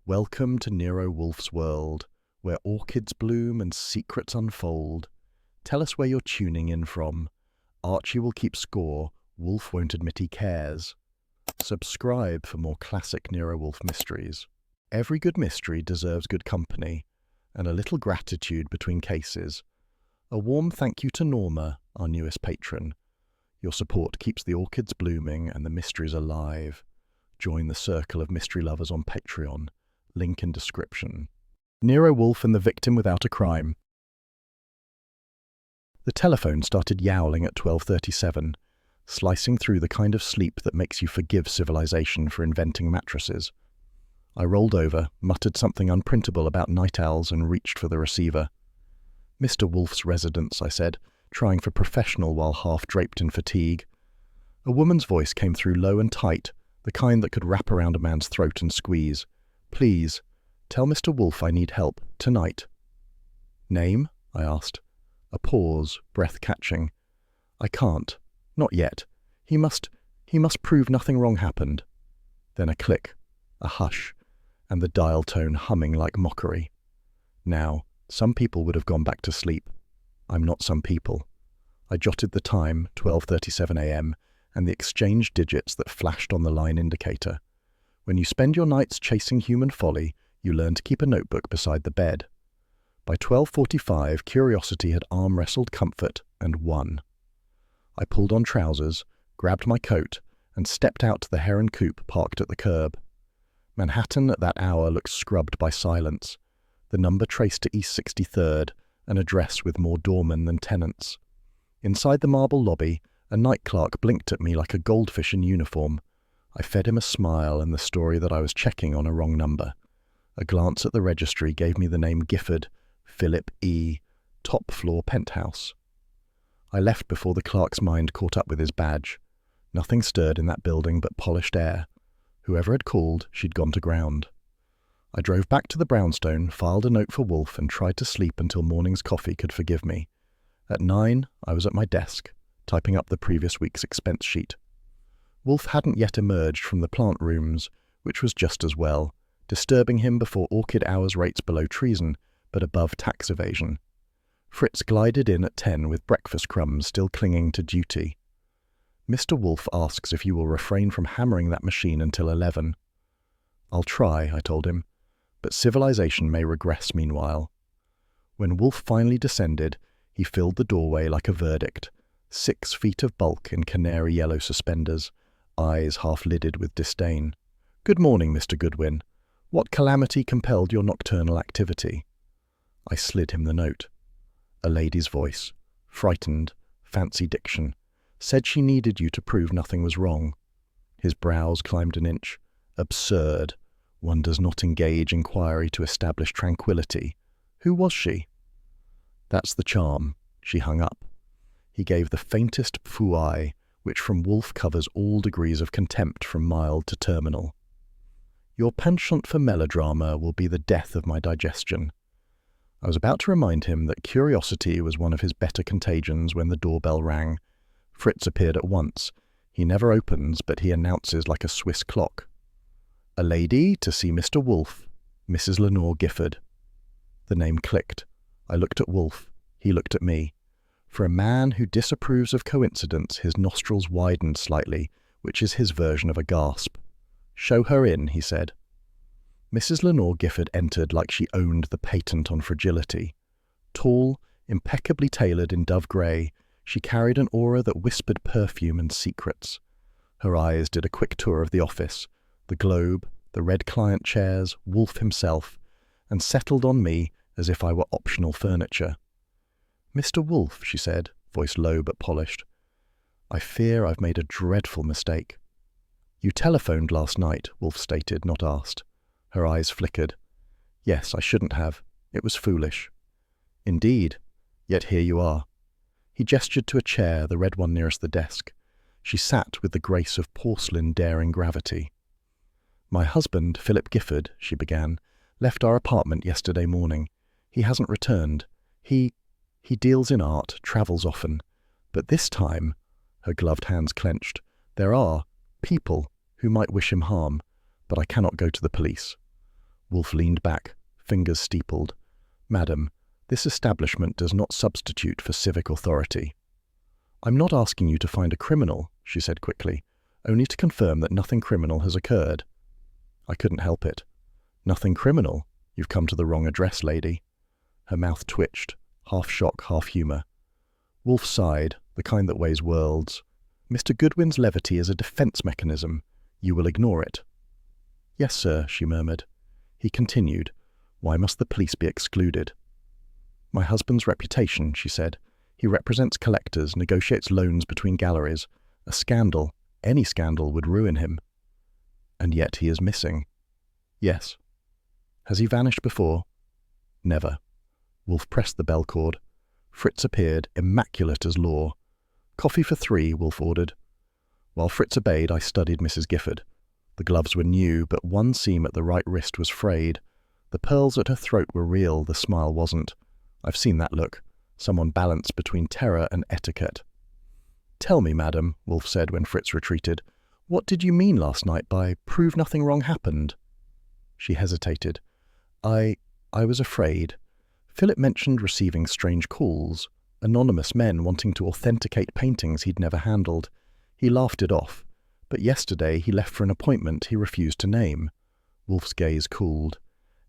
Welcome to Nero Wolfe's world, where orchids bloom and secrets unfold. Tell us where you're tuning in from. Archie will keep score, Wolfe won't admit he cares. Subscribe for more classic Nero Wolfe mysteries. Every good mystery deserves good company, and a little gratitude between cases. A warm thank you to Norma, our newest patron. Your support keeps the orchids blooming and the mysteries alive. Join the circle of mystery lovers on Patreon. Link in description. Nero Wolfe and the victim without a crime. The telephone started yowling at 12:37, slicing through the kind of sleep that makes you forgive civilization for inventing mattresses. I rolled over, muttered something unprintable about night owls, and reached for the receiver. "Mr. Wolfe's residence," I said, trying for professional while half draped in fatigue. A woman's voice came through low and tight, the kind that could wrap around a man's throat and squeeze. "Please, tell Mr. Wolfe I need help, tonight." "Name?" I asked. A pause, breath-catching. "I can't. Not yet. He must prove nothing wrong happened." Then a click, a hush, and the dial tone humming like mockery. Now, some people would have gone back to sleep. I'm not some people. I jotted the time, 12:37 a.m., and the exchange digits that flashed on the line indicator. When you spend your nights chasing human folly, you learn to keep a notebook beside the bed. By 12:45, curiosity had arm-wrestled comfort and won. I pulled on trousers, grabbed my coat, and stepped out to the Heron coupe parked at the curb. Manhattan at that hour looked scrubbed by silence. The number traced to East 63rd, an address with more doormen than tenants. Inside the marble lobby, a night clerk blinked at me like a goldfish in uniform. I fed him a smile and the story that I was checking on a wrong number. A glance at the registry gave me the name Gifford, Philip E., top-floor penthouse. I left before the clerk's mind caught up with his badge. Nothing stirred in that building but polished air. Whoever had called, she'd gone to ground. I drove back to the brownstone, filed a note for Wolfe, and tried to sleep until morning's coffee could forgive me. At 9, I was at my desk, typing up the previous week's expense sheet. Wolfe hadn't yet emerged from the plant rooms, which was just as well, disturbing him before orchid hours rates below treason, but above tax evasion. Fritz glided in at 10 with breakfast crumbs still clinging to duty. "Mr. Wolfe asks if you will refrain from hammering that machine until 11. "I'll try," I told him, "but civilization may regress meanwhile." When Wolfe finally descended, he filled the doorway like a verdict, 6 feet of bulk in canary yellow suspenders, eyes half-lidded with disdain. "Good morning, Mr. Goodwin. What calamity compelled your nocturnal activity?" I slid him the note. A lady's voice, frightened, fancy diction, said she needed you to prove nothing was wrong. His brows climbed an inch. Absurd. One does not engage inquiry to establish tranquility. Who was she? "That's the charm." She hung up. He gave the faintest pfui, which from Wolfe covers all degrees of contempt from mild to terminal. "Your penchant for melodrama will be the death of my digestion." I was about to remind him that curiosity was one of his better contagions when the doorbell rang. Fritz appeared at once. He never opens, but he announces like a Swiss clock. "A lady to see Mr. Wolfe, Mrs. Lenore Gifford." The name clicked. I looked at Wolfe. He looked at me. For a man who disapproves of coincidence, his nostrils widened slightly, which is his version of a gasp. "Show her in," he said. Mrs. Lenore Gifford entered like she owned the patent on fragility. Tall, impeccably tailored in dove grey, she carried an aura that whispered perfume and secrets. Her eyes did a quick tour of the office, the globe, the red client chairs, Wolfe himself, and settled on me as if I were optional furniture. "Mr. Wolfe," she said, voice low but polished. "I fear I've made a dreadful mistake." "You telephoned last night," Wolfe stated, not asked. Her eyes flickered. "Yes, I shouldn't have. It was foolish." "Indeed. Yet here you are." He gestured to a chair, the red one nearest the desk. She sat with the grace of porcelain daring gravity. "My husband, Philip Gifford," she began, "left our apartment yesterday morning. He hasn't returned. He deals in art, travels often. But this time," her gloved hands clenched, "there are people who might wish him harm, but I cannot go to the police." Wolfe leaned back, fingers steepled. "Madam, this establishment does not substitute for civic authority." "I'm not asking you to find a criminal," she said quickly, "only to confirm that nothing criminal has occurred." I couldn't help it. "Nothing criminal? You've come to the wrong address, lady." Her mouth twitched, half shock, half humour. Wolfe sighed, the kind that weighs worlds. "Mr. Goodwin's levity is a defence mechanism. You will ignore it." "Yes, sir," she murmured. He continued, "Why must the police be excluded?" "My husband's reputation," she said. "He represents collectors, negotiates loans between galleries. A scandal, any scandal, would ruin him." "And yet he is missing." "Yes." "Has he vanished before?" "Never." Wolfe pressed the bell cord. Fritz appeared, immaculate as law. "Coffee for 3, Wolfe ordered. While Fritz obeyed, I studied Mrs. Gifford. The gloves were new, but one seam at the right wrist was frayed. The pearls at her throat were real, the smile wasn't. I've seen that look. Someone balanced between terror and etiquette. "Tell me, madam," Wolfe said when Fritz retreated, "what did you mean last night by 'prove nothing wrong happened'?" She hesitated. I was afraid. Philip mentioned receiving strange calls, anonymous men wanting to authenticate paintings he'd never handled. He laughed it off, but yesterday he left for an appointment he refused to name." Wolfe's gaze cooled.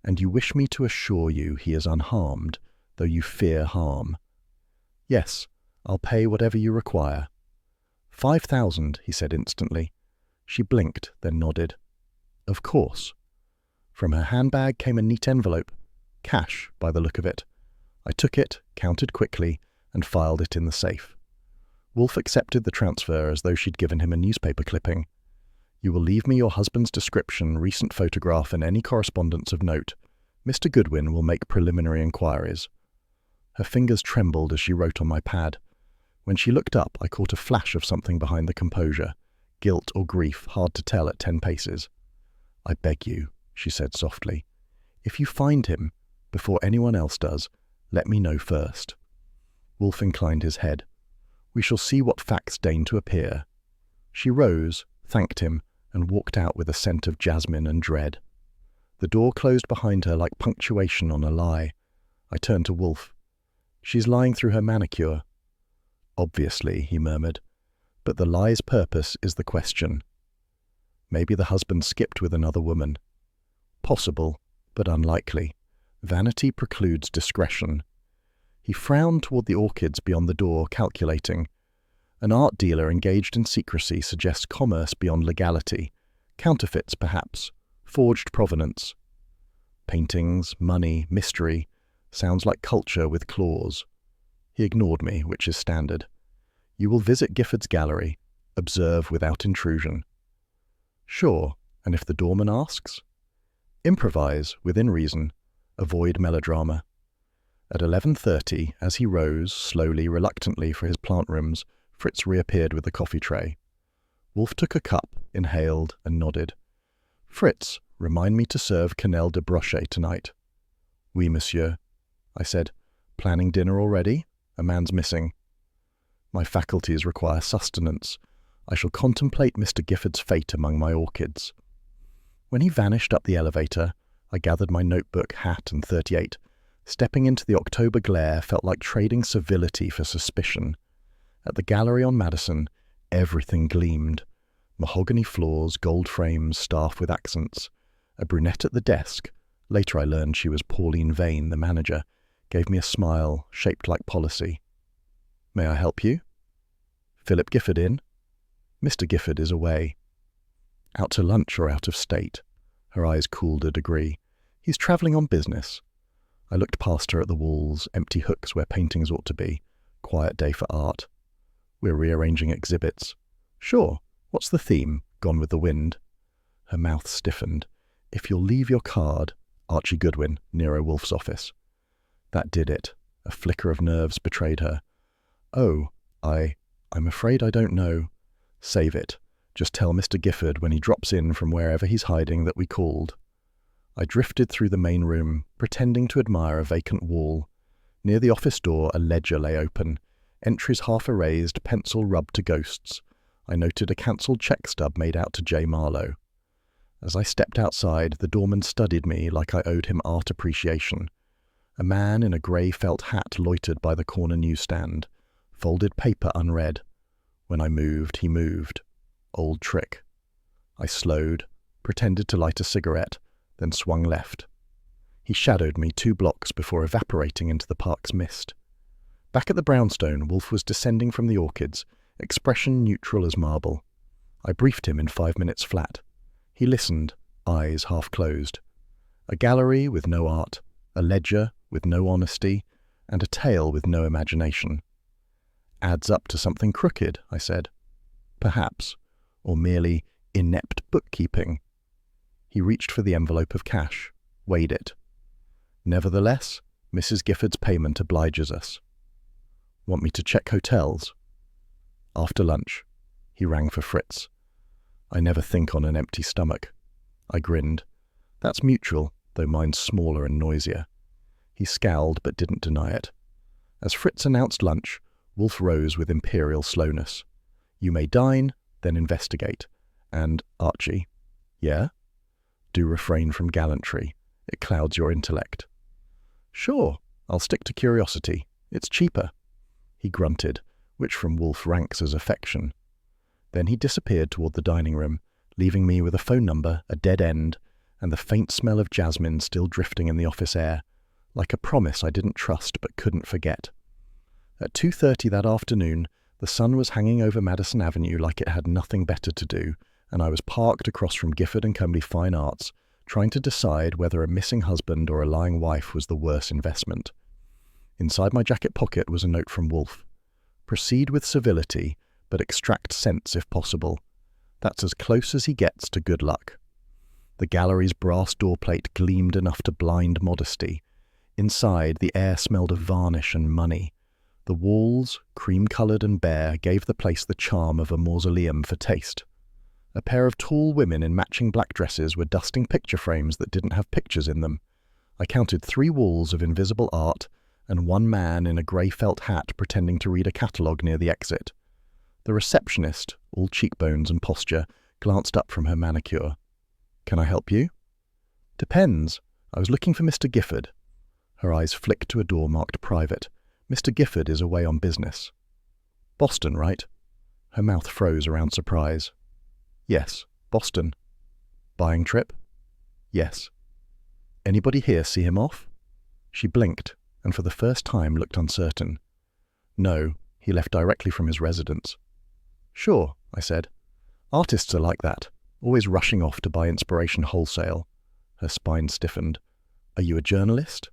"And you wish me to assure you he is unharmed, though you fear harm?" "Yes, I'll pay whatever you require." 5,000, he said instantly. She blinked, then nodded. "Of course." From her handbag came a neat envelope. Cash, by the look of it. I took it, counted quickly, and filed it in the safe. Wolfe accepted the transfer as though she'd given him a newspaper clipping. "You will leave me your husband's description, recent photograph, and any correspondence of note. Mr. Goodwin will make preliminary inquiries." Her fingers trembled as she wrote on my pad. When she looked up, I caught a flash of something behind the composure. Guilt or grief, hard to tell at 10 paces. "I beg you," she said softly. "If you find him, before anyone else does, let me know first." Wolfe inclined his head. "We shall see what facts deign to appear." She rose, thanked him, and walked out with a scent of jasmine and dread. The door closed behind her like punctuation on a lie. I turned to Wolfe. "She's lying through her manicure." "Obviously," he murmured. "But the lie's purpose is the question." Maybe the husband skipped with another woman. Possible, but unlikely. Vanity precludes discretion. He frowned toward the orchids beyond the door, calculating. An art dealer engaged in secrecy suggests commerce beyond legality. Counterfeits, perhaps. Forged provenance. Paintings, money, mystery. Sounds like culture with claws. He ignored me, which is standard. "You will visit Gifford's gallery. Observe without intrusion." "Sure, and if the doorman asks?" "Improvise, within reason. Avoid melodrama." At 11:30, as he rose, slowly, reluctantly, for his plant rooms, Fritz reappeared with the coffee tray. Wolfe took a cup, inhaled, and nodded. "Fritz, remind me to serve quenelle de brochet tonight." "Oui, monsieur," I said. "Planning dinner already? A man's missing." "My faculties require sustenance. I shall contemplate Mr. Gifford's fate among my orchids." When he vanished up the elevator, I gathered my notebook, hat, and 38. Stepping into the October glare felt like trading civility for suspicion. At the gallery on Madison, everything gleamed. Mahogany floors, gold frames, staff with accents. A brunette at the desk, later I learned she was Pauline Vane, the manager, gave me a smile shaped like policy. "May I help you?" "Philip Gifford in?" "Mr. Gifford is away." "Out to lunch or out of state?" Her eyes cooled a degree. "He's travelling on business." I looked past her at the walls, empty hooks where paintings ought to be. Quiet day for art. "We're rearranging exhibits." "Sure. What's the theme? Gone with the wind?" Her mouth stiffened. "If you'll leave your card, Archie Goodwin, Nero Wolfe's office." That did it. A flicker of nerves betrayed her. "Oh, I'm afraid I don't know." "Save it. Just tell Mr. Gifford when he drops in from wherever he's hiding that we called." I drifted through the main room, pretending to admire a vacant wall. Near the office door, a ledger lay open. Entries half erased, pencil rubbed to ghosts. I noted a cancelled check stub made out to J. Marlowe. As I stepped outside, the doorman studied me like I owed him art appreciation. A man in a grey felt hat loitered by the corner newsstand, folded paper unread. When I moved, he moved. Old trick. I slowed, pretended to light a cigarette, then swung left. He shadowed me 2 blocks before evaporating into the park's mist. Back at the brownstone, Wolfe was descending from the orchids, expression neutral as marble. I briefed him in 5 minutes flat. He listened, eyes half closed. A gallery with no art, a ledger with no honesty, and a tale with no imagination. Adds up to something crooked, I said. Perhaps, or merely inept bookkeeping. He reached for the envelope of cash, weighed it. Nevertheless, Mrs. Gifford's payment obliges us. Want me to check hotels? After lunch, he rang for Fritz. I never think on an empty stomach. I grinned. That's mutual, though mine's smaller and noisier. He scowled but didn't deny it. As Fritz announced lunch, Wolfe rose with imperial slowness. You may dine, then investigate. And, Archie, yeah? Do refrain from gallantry. It clouds your intellect. Sure, I'll stick to curiosity. It's cheaper. He grunted, which from Wolfe ranks as affection. Then he disappeared toward the dining room, leaving me with a phone number, a dead end, and the faint smell of jasmine still drifting in the office air, like a promise I didn't trust but couldn't forget. At 2:30 that afternoon, the sun was hanging over Madison Avenue like it had nothing better to do, and I was parked across from Gifford & Company Fine Arts, trying to decide whether a missing husband or a lying wife was the worse investment. Inside my jacket pocket was a note from Wolfe. Proceed with civility, but extract sense if possible. That's as close as he gets to good luck. The gallery's brass doorplate gleamed enough to blind modesty. Inside, the air smelled of varnish and money. The walls, cream-coloured and bare, gave the place the charm of a mausoleum for taste. A pair of tall women in matching black dresses were dusting picture frames that didn't have pictures in them. I counted 3 walls of invisible art, and 1 man in a grey felt hat pretending to read a catalogue near the exit. The receptionist, all cheekbones and posture, glanced up from her manicure. Can I help you? Depends. I was looking for Mr. Gifford. Her eyes flicked to a door marked private. Mr. Gifford is away on business. Boston, right? Her mouth froze around surprise. Yes, Boston. Buying trip? Yes. Anybody here see him off? She blinked, and for the first time looked uncertain. No, he left directly from his residence. Sure, I said. Artists are like that, always rushing off to buy inspiration wholesale. Her spine stiffened. Are you a journalist?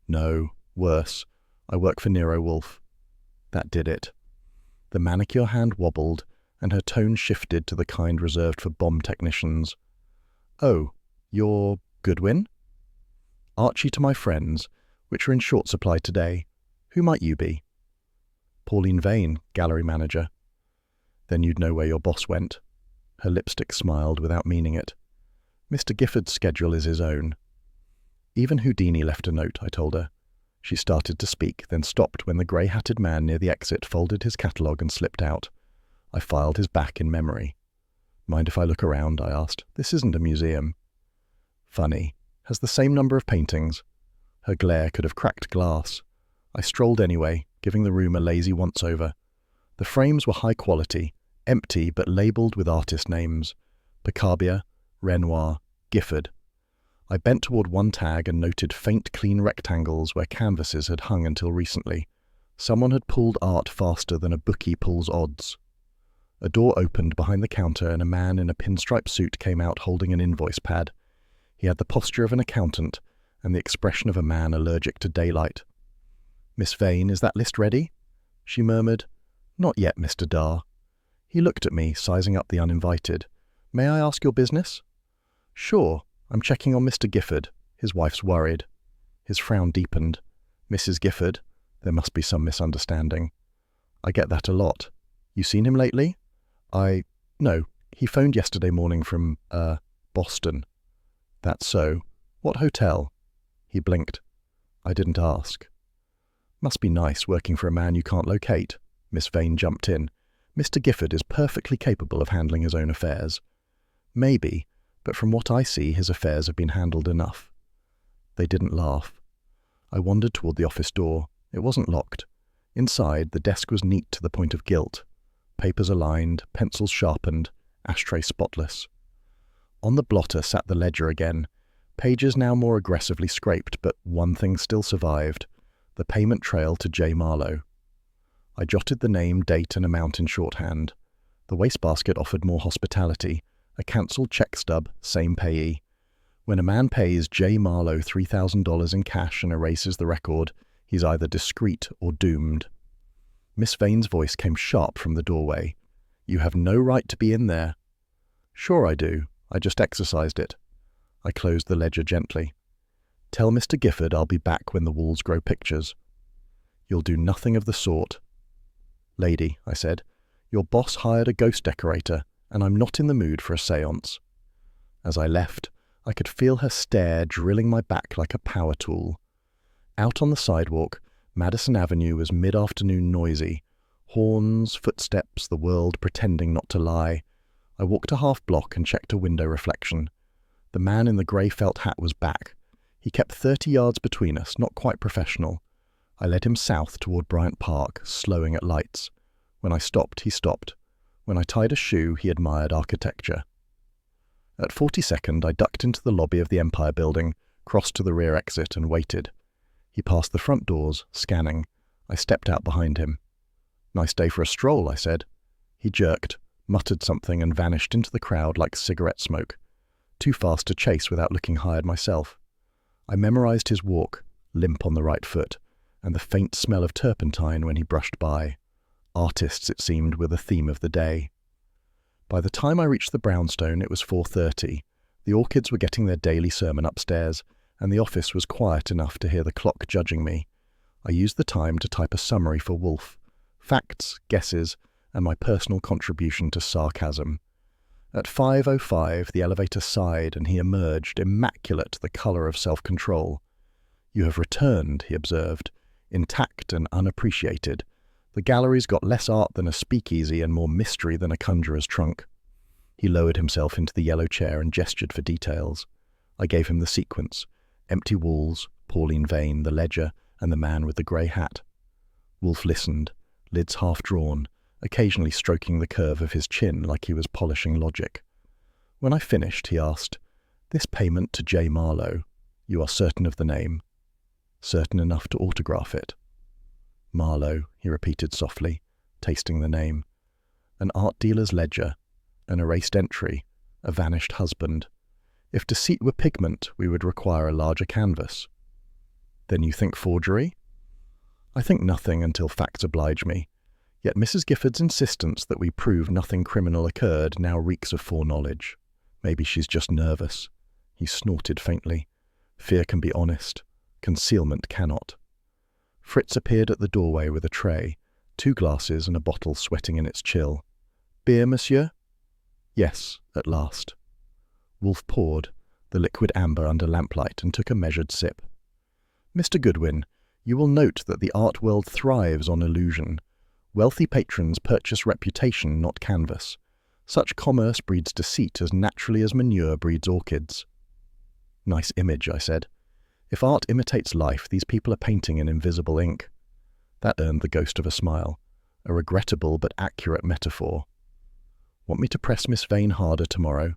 No, worse. I work for Nero Wolfe. That did it. The manicure hand wobbled, and her tone shifted to the kind reserved for bomb technicians. Oh, you're Goodwin? Archie to my friends, which are in short supply today. Who might you be? Pauline Vane, gallery manager. Then you'd know where your boss went. Her lipstick smiled without meaning it. Mr. Gifford's schedule is his own. Even Houdini left a note, I told her. She started to speak, then stopped when the grey-hatted man near the exit folded his catalogue and slipped out. I filed his back in memory. Mind if I look around? I asked. This isn't a museum. Funny. Has the same number of paintings. Her glare could have cracked glass. I strolled anyway, giving the room a lazy once-over. The frames were high quality, empty but labelled with artist names. Picabia, Renoir, Gifford. I bent toward one tag and noted faint, clean rectangles where canvases had hung until recently. Someone had pulled art faster than a bookie pulls odds. A door opened behind the counter and a man in a pinstripe suit came out holding an invoice pad. He had the posture of an accountant and the expression of a man allergic to daylight. Miss Vane, is that list ready? She murmured, Not yet, Mr. Dar. He looked at me, sizing up the uninvited. May I ask your business? Sure. I'm checking on Mr. Gifford. His wife's worried. His frown deepened. Mrs. Gifford? There must be some misunderstanding. I get that a lot. You seen him lately? No. He phoned yesterday morning from, Boston. That's so. What hotel? He blinked. I didn't ask. Must be nice working for a man you can't locate. Miss Vane jumped in. Mr. Gifford is perfectly capable of handling his own affairs. Maybe, but from what I see, his affairs have been handled enough." They didn't laugh. I wandered toward the office door. It wasn't locked. Inside, the desk was neat to the point of guilt. Papers aligned, pencils sharpened, ashtray spotless. On the blotter sat the ledger again, pages now more aggressively scraped, but one thing still survived: the payment trail to J. Marlowe. I jotted the name, date, and amount in shorthand. The wastebasket offered more hospitality. A cancelled check stub, same payee. When a man pays J. Marlowe $3,000 in cash and erases the record, he's either discreet or doomed. Miss Vane's voice came sharp from the doorway. "You have no right to be in there." "Sure I do. I just exercised it." I closed the ledger gently. "Tell Mr. Gifford I'll be back when the walls grow pictures." "You'll do nothing of the sort." "Lady," I said, "your boss hired a ghost decorator, and I'm not in the mood for a séance." As I left, I could feel her stare drilling my back like a power tool. Out on the sidewalk, Madison Avenue was mid-afternoon noisy. Horns, footsteps, the world pretending not to lie. I walked a half-block and checked a window reflection. The man in the grey felt hat was back. He kept 30 yards between us, not quite professional. I led him south toward Bryant Park, slowing at lights. When I stopped, he stopped. When I tied a shoe, he admired architecture. At 42nd, I ducked into the lobby of the Empire Building, crossed to the rear exit, and waited. He passed the front doors, scanning. I stepped out behind him. "Nice day for a stroll," I said. He jerked, muttered something, and vanished into the crowd like cigarette smoke. Too fast to chase without looking hired myself. I memorized his walk, limp on the right foot, and the faint smell of turpentine when he brushed by. Artists, it seemed, were the theme of the day. By the time I reached the brownstone, it was 4:30. The orchids were getting their daily sermon upstairs, and the office was quiet enough to hear the clock judging me. I used the time to type a summary for Wolfe. Facts, guesses, and my personal contribution to sarcasm. At 5:05, the elevator sighed and he emerged, immaculate, the colour of self-control. "You have returned," he observed, "intact and unappreciated. The gallery's got less art than a speakeasy and more mystery than a conjurer's trunk." He lowered himself into the yellow chair and gestured for details. I gave him the sequence: empty walls, Pauline Vane, the ledger, and the man with the grey hat. Wolfe listened, lids half drawn, occasionally stroking the curve of his chin like he was polishing logic. When I finished, he asked, "This payment to J. Marlowe, you are certain of the name?" "Certain enough to autograph it." "Marlowe," he repeated softly, tasting the name. An art dealer's ledger, an erased entry, a vanished husband. If deceit were pigment, we would require a larger canvas. "Then you think forgery?" "I think nothing until facts oblige me. Yet Mrs. Gifford's insistence that we prove nothing criminal occurred now reeks of foreknowledge. Maybe she's just nervous." He snorted faintly. "Fear can be honest. Concealment cannot." Fritz appeared at the doorway with a tray, 2 glasses and a bottle sweating in its chill. "Beer, monsieur?" "Yes, at last." Wolfe poured, the liquid amber under lamplight, and took a measured sip. "Mr. Goodwin, you will note that the art world thrives on illusion. Wealthy patrons purchase reputation, not canvas. Such commerce breeds deceit as naturally as manure breeds orchids." "Nice image," I said. "If art imitates life, these people are painting in invisible ink." That earned the ghost of a smile, a regrettable but accurate metaphor. "Want me to press Miss Vane harder tomorrow?"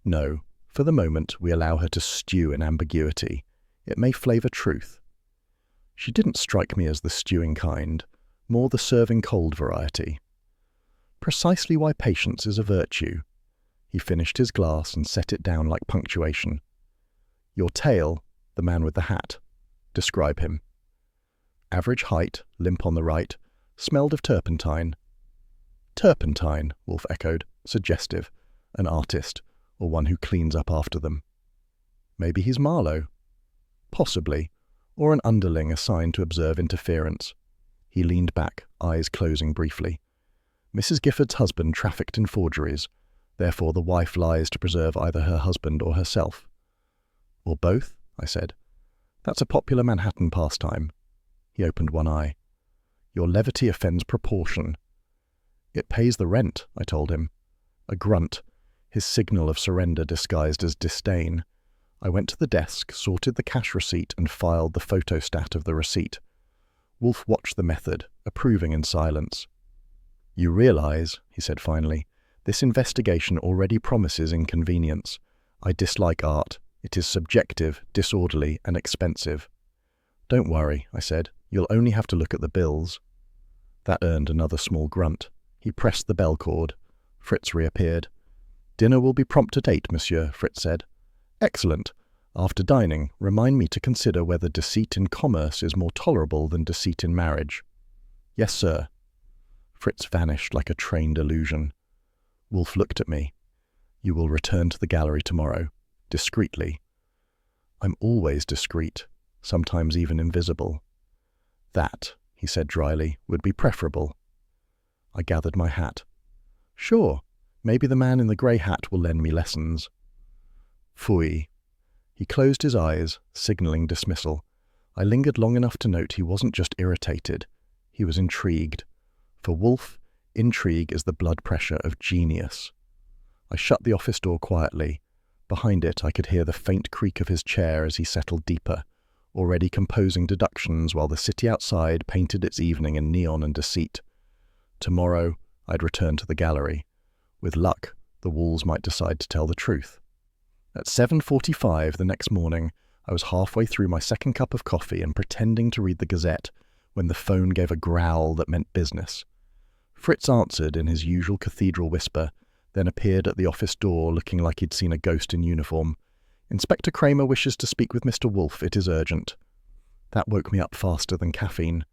"No. For the moment, we allow her to stew in ambiguity. It may flavour truth." She didn't strike me as the stewing kind, more the serving cold variety. "Precisely why patience is a virtue." He finished his glass and set it down like punctuation. "Your tale, the man with the hat. Describe him." "Average height, limp on the right, smelled of turpentine." "Turpentine," Wolfe echoed, suggestive. "An artist, or one who cleans up after them." "Maybe he's Marlowe." "Possibly, or an underling assigned to observe interference." He leaned back, eyes closing briefly. "Mrs. Gifford's husband trafficked in forgeries. Therefore the wife lies to preserve either her husband or herself." "Or both?" I said. "That's a popular Manhattan pastime." He opened one eye. "Your levity offends proportion." "It pays the rent," I told him. A grunt. his signal of surrender disguised as disdain. I went to the desk, sorted the cash receipt, and filed the photostat of the receipt. Wolfe watched the method, approving in silence. "You realize," he said finally, "this investigation already promises inconvenience. I dislike art. It is subjective, disorderly, and expensive." "Don't worry," I said. "You'll only have to look at the bills." That earned another small grunt. He pressed the bell cord. Fritz reappeared. "Dinner will be prompt at 8, monsieur," Fritz said. "Excellent. After dining, remind me to consider whether deceit in commerce is more tolerable than deceit in marriage." "Yes, sir." Fritz vanished like a trained illusion. Wolfe looked at me. "You will return to the gallery tomorrow, discreetly." "I'm always discreet, sometimes even invisible." "That," he said dryly, "would be preferable." I gathered my hat. "Sure, maybe the man in the grey hat will lend me lessons." Phooey. He closed his eyes, signalling dismissal. I lingered long enough to note he wasn't just irritated, he was intrigued. For Wolfe, intrigue is the blood pressure of genius. I shut the office door quietly. Behind it, I could hear the faint creak of his chair as he settled deeper, already composing deductions while the city outside painted its evening in neon and deceit. Tomorrow, I'd return to the gallery. With luck, the walls might decide to tell the truth. At 7:45 the next morning, I was halfway through my second cup of coffee and pretending to read the Gazette when the phone gave a growl that meant business. Fritz answered in his usual cathedral whisper, then appeared at the office door looking like he'd seen a ghost in uniform. "Inspector Kramer wishes to speak with Mr. Wolfe. It is urgent." That woke me up faster than caffeine.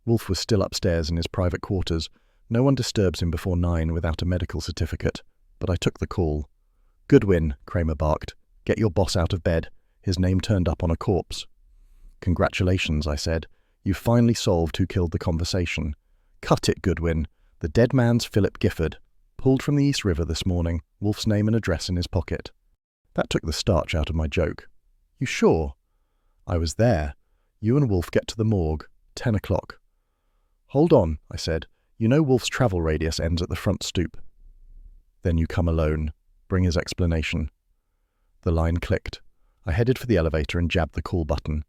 Wolfe was still upstairs in his private quarters. No one disturbs him before 9 without a medical certificate, but I took the call. "Goodwin," Kramer barked. "Get your boss out of bed. His name turned up on a corpse." "Congratulations," I said. "You've finally solved who killed the conversation." "Cut it, Goodwin. The dead man's Philip Gifford. Pulled from the East River this morning, Wolfe's name and address in his pocket." That took the starch out of my joke. "You sure?" "I was there. You and Wolfe get to the morgue. 10 o'clock. "Hold on," I said. "You know Wolfe's travel radius ends at the front stoop." "Then you come alone. Bring his explanation." The line clicked. I headed for the elevator and jabbed the call button.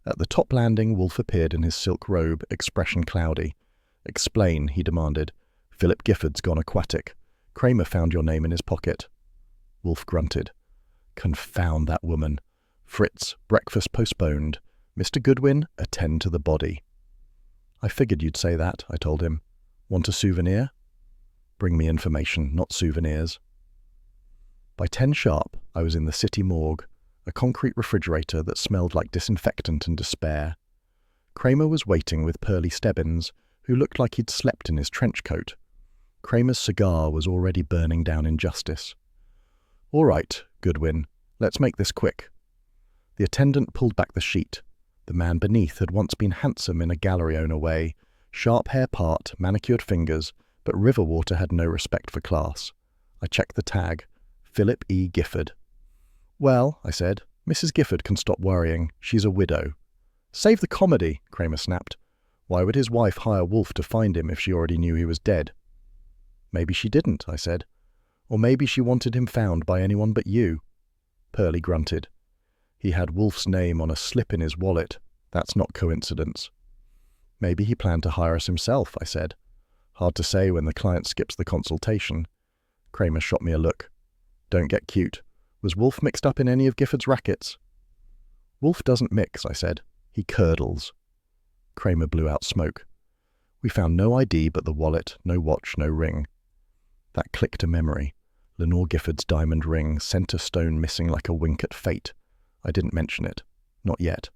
At the top landing, Wolfe appeared in his silk robe, expression cloudy. "Explain," he demanded. "Philip Gifford's gone aquatic. Kramer found your name in his pocket." Wolfe grunted. "Confound that woman. Fritz, breakfast postponed. Mr. Goodwin, attend to the body." "I figured you'd say that," I told him. "Want a souvenir?" "Bring me information, not souvenirs." By 10 sharp, I was in the city morgue, a concrete refrigerator that smelled like disinfectant and despair. Kramer was waiting with Pearlie Stebbins, who looked like he'd slept in his trench coat. Kramer's cigar was already burning down injustice. "All right, Goodwin, let's make this quick." The attendant pulled back the sheet. The man beneath had once been handsome in a gallery owner way, sharp hair part, manicured fingers, but Riverwater had no respect for class. I checked the tag. Philip E. Gifford. "Well," I said, "Mrs. Gifford can stop worrying. She's a widow." "Save the comedy," Kramer snapped. "Why would his wife hire Wolfe to find him if she already knew he was dead?" "Maybe she didn't," I said. "Or maybe she wanted him found by anyone but you." Pearlie grunted. "He had Wolfe's name on a slip in his wallet. That's not coincidence." "Maybe he planned to hire us himself," I said. "Hard to say when the client skips the consultation." Kramer shot me a look. "Don't get cute. Was Wolfe mixed up in any of Gifford's rackets?" "Wolfe doesn't mix," I said. "He curdles." Kramer blew out smoke. "We found no ID but the wallet, no watch, no ring." That clicked a memory. Lenore Gifford's diamond ring, center stone missing like a wink at fate. I didn't mention it. Not yet.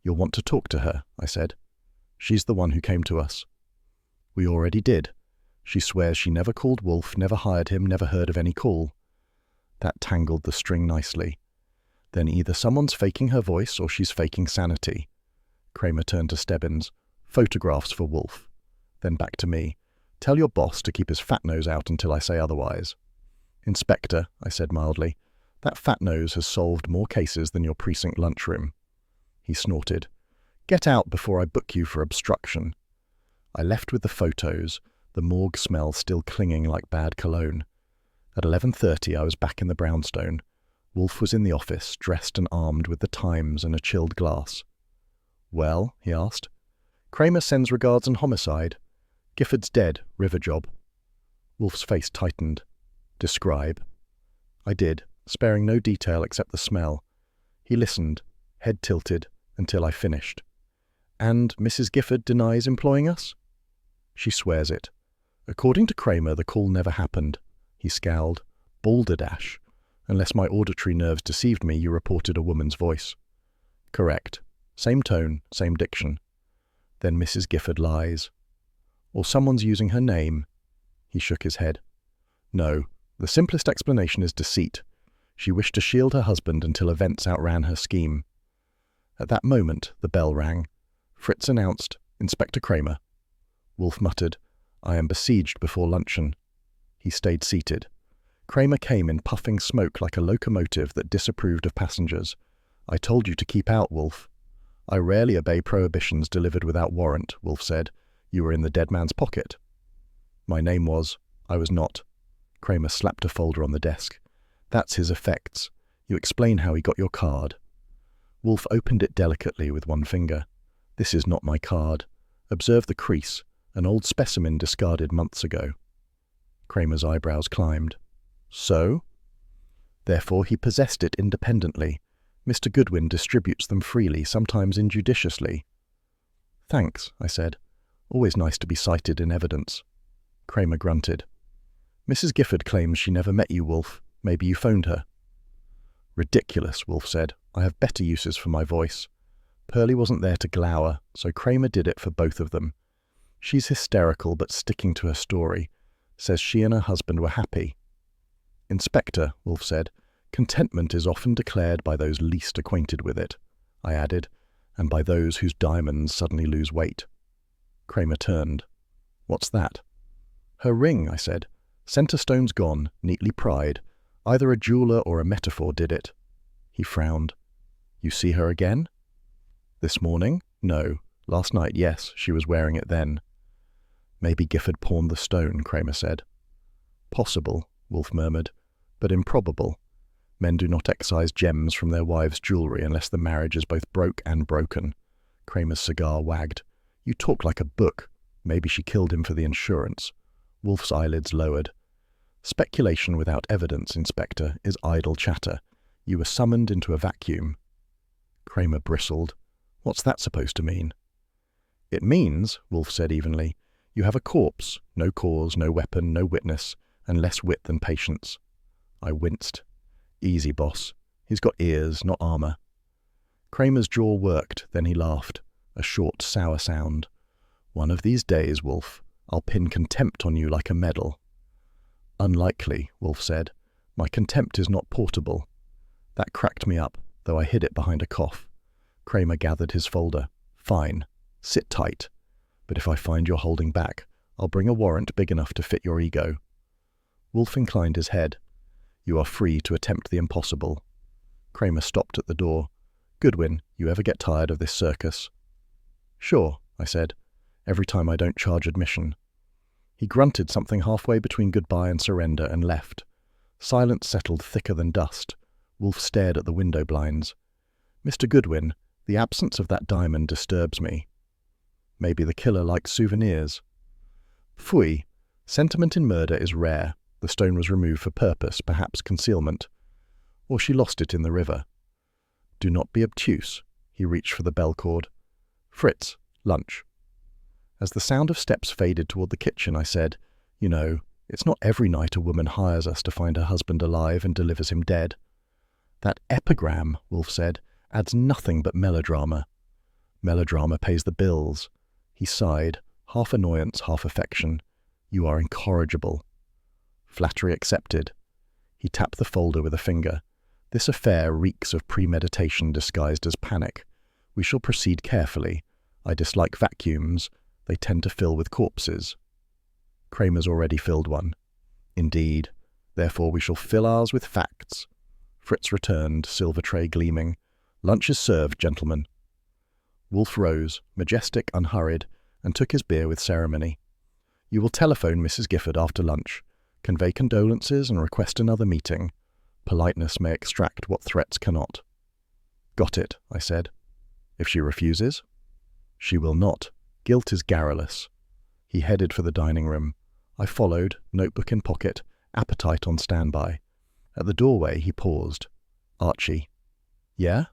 "You'll want to talk to her," I said. "She's the one who came to us." "We already did. She swears she never called Wolfe, never hired him, never heard of any call." That tangled the string nicely. "Then either someone's faking her voice or she's faking sanity." Kramer turned to Stebbins. "Photographs for Wolfe." Then back to me. "Tell your boss to keep his fat nose out until I say otherwise." "Inspector," I said mildly, "that fat nose has solved more cases than your precinct lunchroom." He snorted. "Get out before I book you for obstruction." I left with the photos, the morgue smell still clinging like bad cologne. At 11:30 I was back in the brownstone. Wolfe was in the office, dressed and armed with the Times and a chilled glass. "Well?" he asked. "Kramer sends regards and homicide. Gifford's dead, river job." Wolfe's face tightened. "Describe." I did, sparing no detail except the smell. He listened, head tilted, until I finished. "And Mrs. Gifford denies employing us?" "She swears it. According to Kramer, the call never happened." He scowled. "Balderdash. Unless my auditory nerves deceived me, you reported a woman's voice." "Correct. Same tone, same diction." "Then Mrs. Gifford lies." "Or someone's using her name." He shook his head. "No, the simplest explanation is deceit. She wished to shield her husband until events outran her scheme." At that moment, the bell rang. Fritz announced, "Inspector Kramer." Wolfe muttered, "I am besieged before luncheon." He stayed seated. Kramer came in puffing smoke like a locomotive that disapproved of passengers. "I told you to keep out, Wolfe." "I rarely obey prohibitions delivered without warrant," Wolfe said. "You were in the dead man's pocket." "My name was—" "I was not." Kramer slapped a folder on the desk. "That's his effects. You explain how he got your card." Wolfe opened it delicately with one finger. "This is not my card. Observe the crease, an old specimen discarded months ago." Kramer's eyebrows climbed. "So?" "Therefore he possessed it independently. Mr. Goodwin distributes them freely, sometimes injudiciously." "Thanks," I said. "Always nice to be cited in evidence." Kramer grunted. "Mrs. Gifford claims she never met you, Wolfe. Maybe you phoned her." "Ridiculous," Wolfe said. "I have better uses for my voice." Pearlie wasn't there to glower, so Kramer did it for both of them. "She's hysterical but sticking to her story. Says she and her husband were happy." "Inspector," Wolfe said, "contentment is often declared by those least acquainted with it." I added, "and by those whose diamonds suddenly lose weight." Kramer turned. "What's that?" "Her ring," I said. "Centre stone's gone, neatly pried. Either a jeweller or a metaphor did it." He frowned. "You see her again?" "This morning? No. Last night, yes, she was wearing it then." "Maybe Gifford pawned the stone," Kramer said. "Possible," Wolfe murmured, "but improbable. Men do not excise gems from their wives' jewellery unless the marriage is both broke and broken." Kramer's cigar wagged. "You talk like a book. Maybe she killed him for the insurance." Wolfe's eyelids lowered. "Speculation without evidence, Inspector, is idle chatter. You were summoned into a vacuum." Kramer bristled. "What's that supposed to mean?" "It means," Wolfe said evenly, "you have a corpse, no cause, no weapon, no witness, and less wit than patience." I winced. "Easy, boss. He's got ears, not armor." Kramer's jaw worked, then he laughed, a short, sour sound. "One of these days, Wolfe, I'll pin contempt on you like a medal." "Unlikely," Wolfe said. "My contempt is not portable." That cracked me up, though I hid it behind a cough. Kramer gathered his folder. "Fine. Sit tight. But if I find you're holding back, I'll bring a warrant big enough to fit your ego." Wolfe inclined his head. "You are free to attempt the impossible." Kramer stopped at the door. "Goodwin, you ever get tired of this circus?" "Sure," I said. "Every time I don't charge admission." He grunted something halfway between goodbye and surrender and left. Silence settled thicker than dust. Wolfe stared at the window blinds. "Mr. Goodwin, the absence of that diamond disturbs me." "Maybe the killer likes souvenirs." "Phooey. Sentiment in murder is rare. The stone was removed for purpose, perhaps concealment. Or she lost it in the river." "Do not be obtuse." He reached for the bell cord. "Fritz, lunch." As the sound of steps faded toward the kitchen, I said, "You know, it's not every night a woman hires us to find her husband alive and delivers him dead." "That epigram," Wolfe said, "adds nothing but melodrama." "Melodrama pays the bills." He sighed, half annoyance, half affection. "You are incorrigible." "Flattery accepted." He tapped the folder with a finger. "This affair reeks of premeditation disguised as panic. We shall proceed carefully. I dislike vacuums. They tend to fill with corpses." "Kramer's already filled one." "Indeed. Therefore we shall fill ours with facts." Fritz returned, silver tray gleaming. "Lunch is served, gentlemen." Wolfe rose, majestic, unhurried, and took his beer with ceremony. "You will telephone Mrs. Gifford after lunch. Convey condolences and request another meeting. Politeness may extract what threats cannot. Got it, I said. If she refuses? She will not. Guilt is garrulous. He headed for the dining room. I followed, notebook in pocket, appetite on standby. At the doorway, he paused. Archie. Yeah?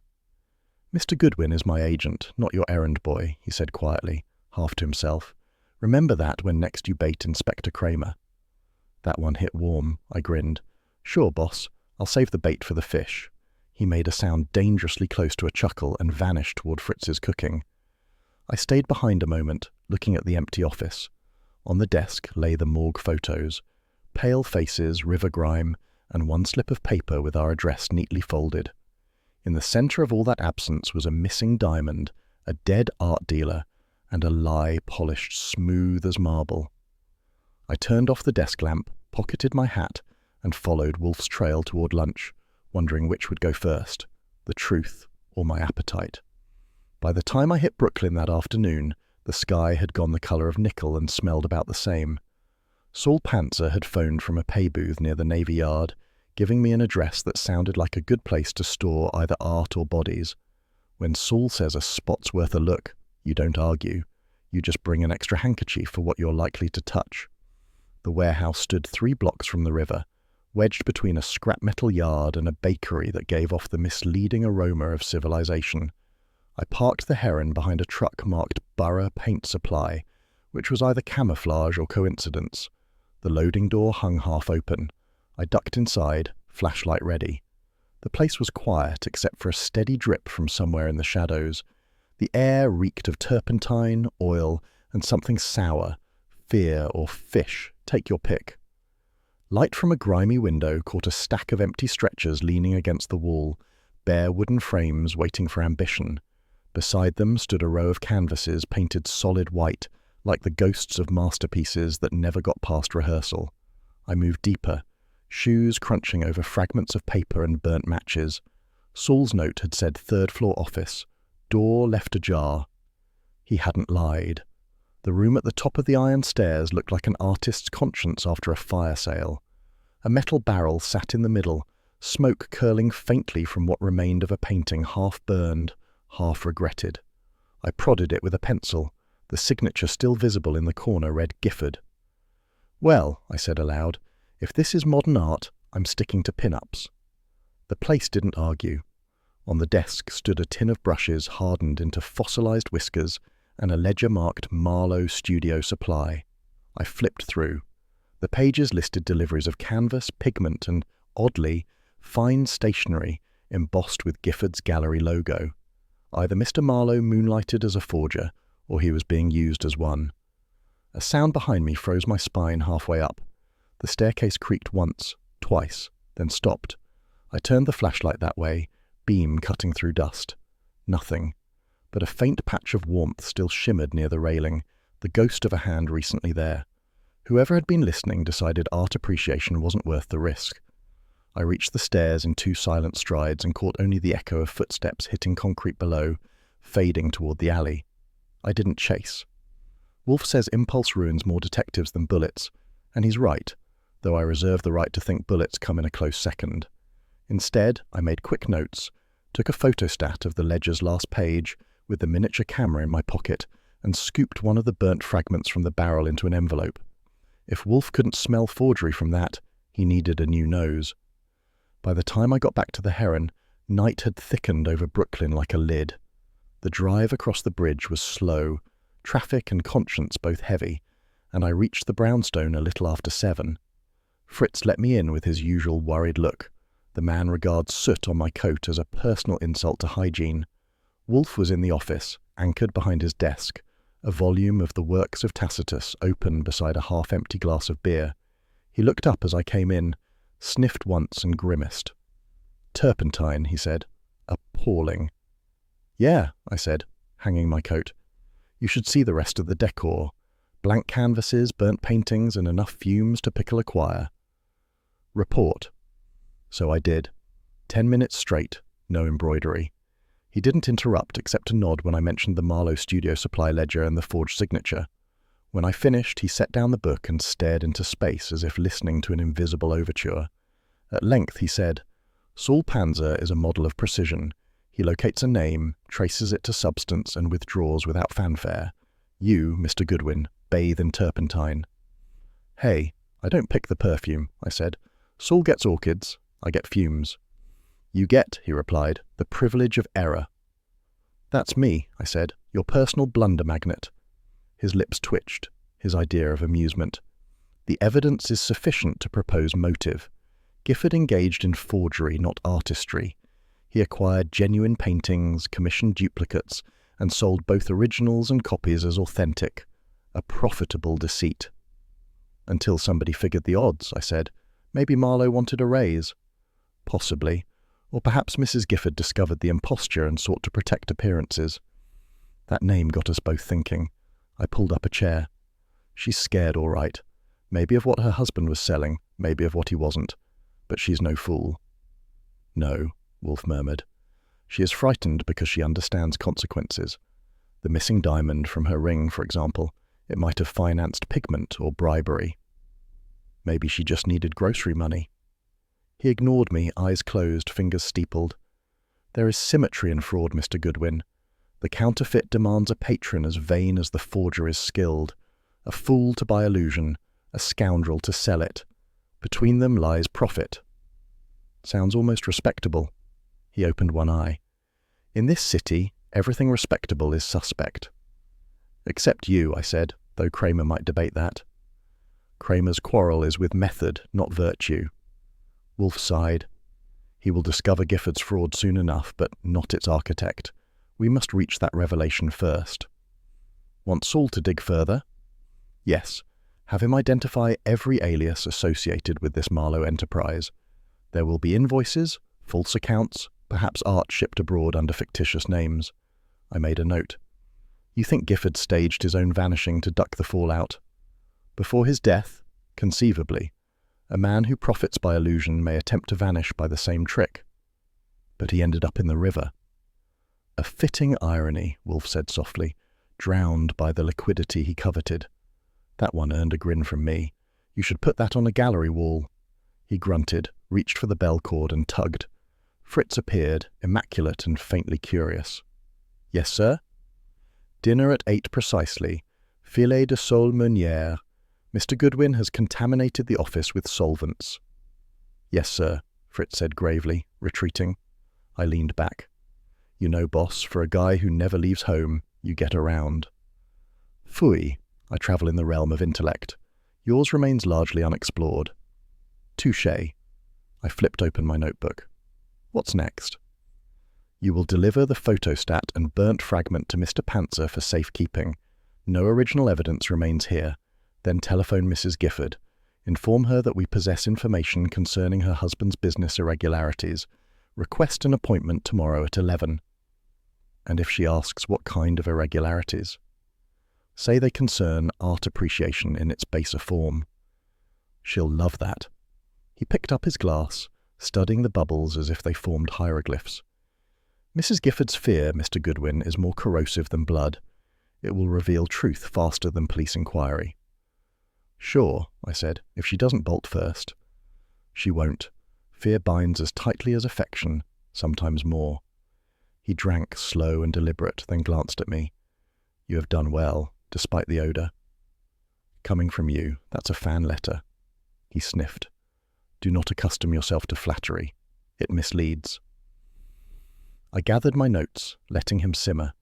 Mr. Goodwin is my agent, not your errand boy, he said quietly, half to himself. Remember that when next you bait Inspector Kramer. That one hit warm, I grinned. Sure, boss. I'll save the bait for the fish. He made a sound dangerously close to a chuckle and vanished toward Fritz's cooking. I stayed behind a moment, looking at the empty office. On the desk lay the morgue photos. Pale faces, river grime, and one slip of paper with our address neatly folded. In the centre of all that absence was a missing diamond, a dead art dealer, and a lie polished smooth as marble. I turned off the desk lamp, pocketed my hat, and followed Wolfe's trail toward lunch, wondering which would go first, the truth or my appetite. By the time I hit Brooklyn that afternoon, the sky had gone the colour of nickel and smelled about the same. Saul Panzer had phoned from a pay booth near the Navy Yard, giving me an address that sounded like a good place to store either art or bodies. When Saul says a spot's worth a look, you don't argue. You just bring an extra handkerchief for what you're likely to touch. The warehouse stood 3 blocks from the river, wedged between a scrap metal yard and a bakery that gave off the misleading aroma of civilization. I parked the Heron behind a truck marked Borough Paint Supply, which was either camouflage or coincidence. The loading door hung half open. I ducked inside, flashlight ready. The place was quiet except for a steady drip from somewhere in the shadows. The air reeked of turpentine, oil, and something sour. Fear or fish, take your pick. Light from a grimy window caught a stack of empty stretchers leaning against the wall, bare wooden frames waiting for ambition. Beside them stood a row of canvases painted solid white, like the ghosts of masterpieces that never got past rehearsal. I moved deeper, shoes crunching over fragments of paper and burnt matches. Saul's note had said 3rd floor office, door left ajar. He hadn't lied. The room at the top of the iron stairs looked like an artist's conscience after a fire sale. A metal barrel sat in the middle, smoke curling faintly from what remained of a painting half burned, half regretted. I prodded it with a pencil. The signature still visible in the corner read Gifford. Well, I said aloud, if this is modern art, I'm sticking to pin-ups. The place didn't argue. On the desk stood a tin of brushes hardened into fossilized whiskers and a ledger marked Marlowe Studio Supply. I flipped through. The pages listed deliveries of canvas, pigment, and, oddly, fine stationery embossed with Gifford's gallery logo. Either Mr. Marlowe moonlighted as a forger, or he was being used as one. A sound behind me froze my spine halfway up. The staircase creaked once, twice, then stopped. I turned the flashlight that way, beam cutting through dust. Nothing. But a faint patch of warmth still shimmered near the railing, the ghost of a hand recently there. Whoever had been listening decided art appreciation wasn't worth the risk. I reached the stairs in 2 silent strides and caught only the echo of footsteps hitting concrete below, fading toward the alley. I didn't chase. Wolfe says impulse ruins more detectives than bullets, and he's right, though I reserve the right to think bullets come in a close second. Instead, I made quick notes, took a photostat of the ledger's last page with the miniature camera in my pocket, and scooped one of the burnt fragments from the barrel into an envelope. If Wolfe couldn't smell forgery from that, he needed a new nose. By the time I got back to the Heron, night had thickened over Brooklyn like a lid. The drive across the bridge was slow, traffic and conscience both heavy, and I reached the brownstone a little after 7. Fritz let me in with his usual worried look. The man regards soot on my coat as a personal insult to hygiene. Wolfe was in the office, anchored behind his desk, a volume of the works of Tacitus open beside a half-empty glass of beer. He looked up as I came in, sniffed once and grimaced. "Turpentine," he said. "Appalling." "Yeah," I said, hanging my coat. "You should see the rest of the decor. Blank canvases, burnt paintings, and enough fumes to pickle a choir." "Report." So I did. 10 minutes straight, no embroidery. He didn't interrupt except to nod when I mentioned the Marlowe Studio Supply ledger and the forged signature. When I finished, he set down the book and stared into space as if listening to an invisible overture. At length he said, "Saul Panzer is a model of precision. He locates a name, traces it to substance, and withdraws without fanfare. You, Mr. Goodwin, bathe in turpentine." "Hey, I don't pick the perfume," I said. "Saul gets orchids, I get fumes." "You get," he replied, "the privilege of error." "That's me," I said, "your personal blunder magnet." His lips twitched, his idea of amusement. "The evidence is sufficient to propose motive. Gifford engaged in forgery, not artistry. He acquired genuine paintings, commissioned duplicates, and sold both originals and copies as authentic. A profitable deceit." "Until somebody figured the odds," I said. "Maybe Marlowe wanted a raise." "Possibly. Or perhaps Mrs. Gifford discovered the imposture and sought to protect appearances." That name got us both thinking. I pulled up a chair. "She's scared, all right. Maybe of what her husband was selling, maybe of what he wasn't. But she's no fool." "No," Wolfe murmured. "She is frightened because she understands consequences. The missing diamond from her ring, for example, it might have financed pigment or bribery. Maybe she just needed grocery money." He ignored me, eyes closed, fingers steepled. "There is symmetry in fraud, Mr. Goodwin. The counterfeit demands a patron as vain as the forger is skilled. A fool to buy illusion, a scoundrel to sell it. Between them lies profit." "Sounds almost respectable." He opened one eye. "In this city, everything respectable is suspect." "Except you," I said, though Kramer might debate that. "Kramer's quarrel is with method, not virtue." Wolfe sighed. "He will discover Gifford's fraud soon enough, but not its architect. We must reach that revelation first." "Want Saul to dig further?" "Yes. Have him identify every alias associated with this Marlowe enterprise. There will be invoices, false accounts, perhaps art shipped abroad under fictitious names." I made a note. "You think Gifford staged his own vanishing to duck the fallout?" "Before his death? Conceivably. A man who profits by illusion may attempt to vanish by the same trick." "But he ended up in the river." "A fitting irony," Wolfe said softly, "drowned by the liquidity he coveted." That one earned a grin from me. "You should put that on a gallery wall." He grunted, reached for the bell cord and tugged. Fritz appeared, immaculate and faintly curious. "Yes, sir?" "Dinner at 8 precisely. Filet de sole meunière. Mr. Goodwin has contaminated the office with solvents." "Yes, sir," Fritz said gravely, retreating. I leaned back. "You know, boss, for a guy who never leaves home, you get around." "Phooey, I travel in the realm of intellect. Yours remains largely unexplored." "Touché." I flipped open my notebook. "What's next?" "You will deliver the photostat and burnt fragment to Mr. Panzer for safekeeping. No original evidence remains here. Then telephone Mrs. Gifford. Inform her that we possess information concerning her husband's business irregularities. Request an appointment tomorrow at 11. And if she asks what kind of irregularities? Say they concern art appreciation in its baser form. She'll love that." He picked up his glass, studying the bubbles as if they formed hieroglyphs. "Mrs. Gifford's fear, Mr. Goodwin, is more corrosive than blood. It will reveal truth faster than police inquiry." "Sure," I said, "if she doesn't bolt first." "She won't. Fear binds as tightly as affection, sometimes more." He drank, slow and deliberate, then glanced at me. "You have done well, despite the odour." "Coming from you, that's a fan letter." He sniffed. "Do not accustom yourself to flattery. It misleads." I gathered my notes, letting him simmer.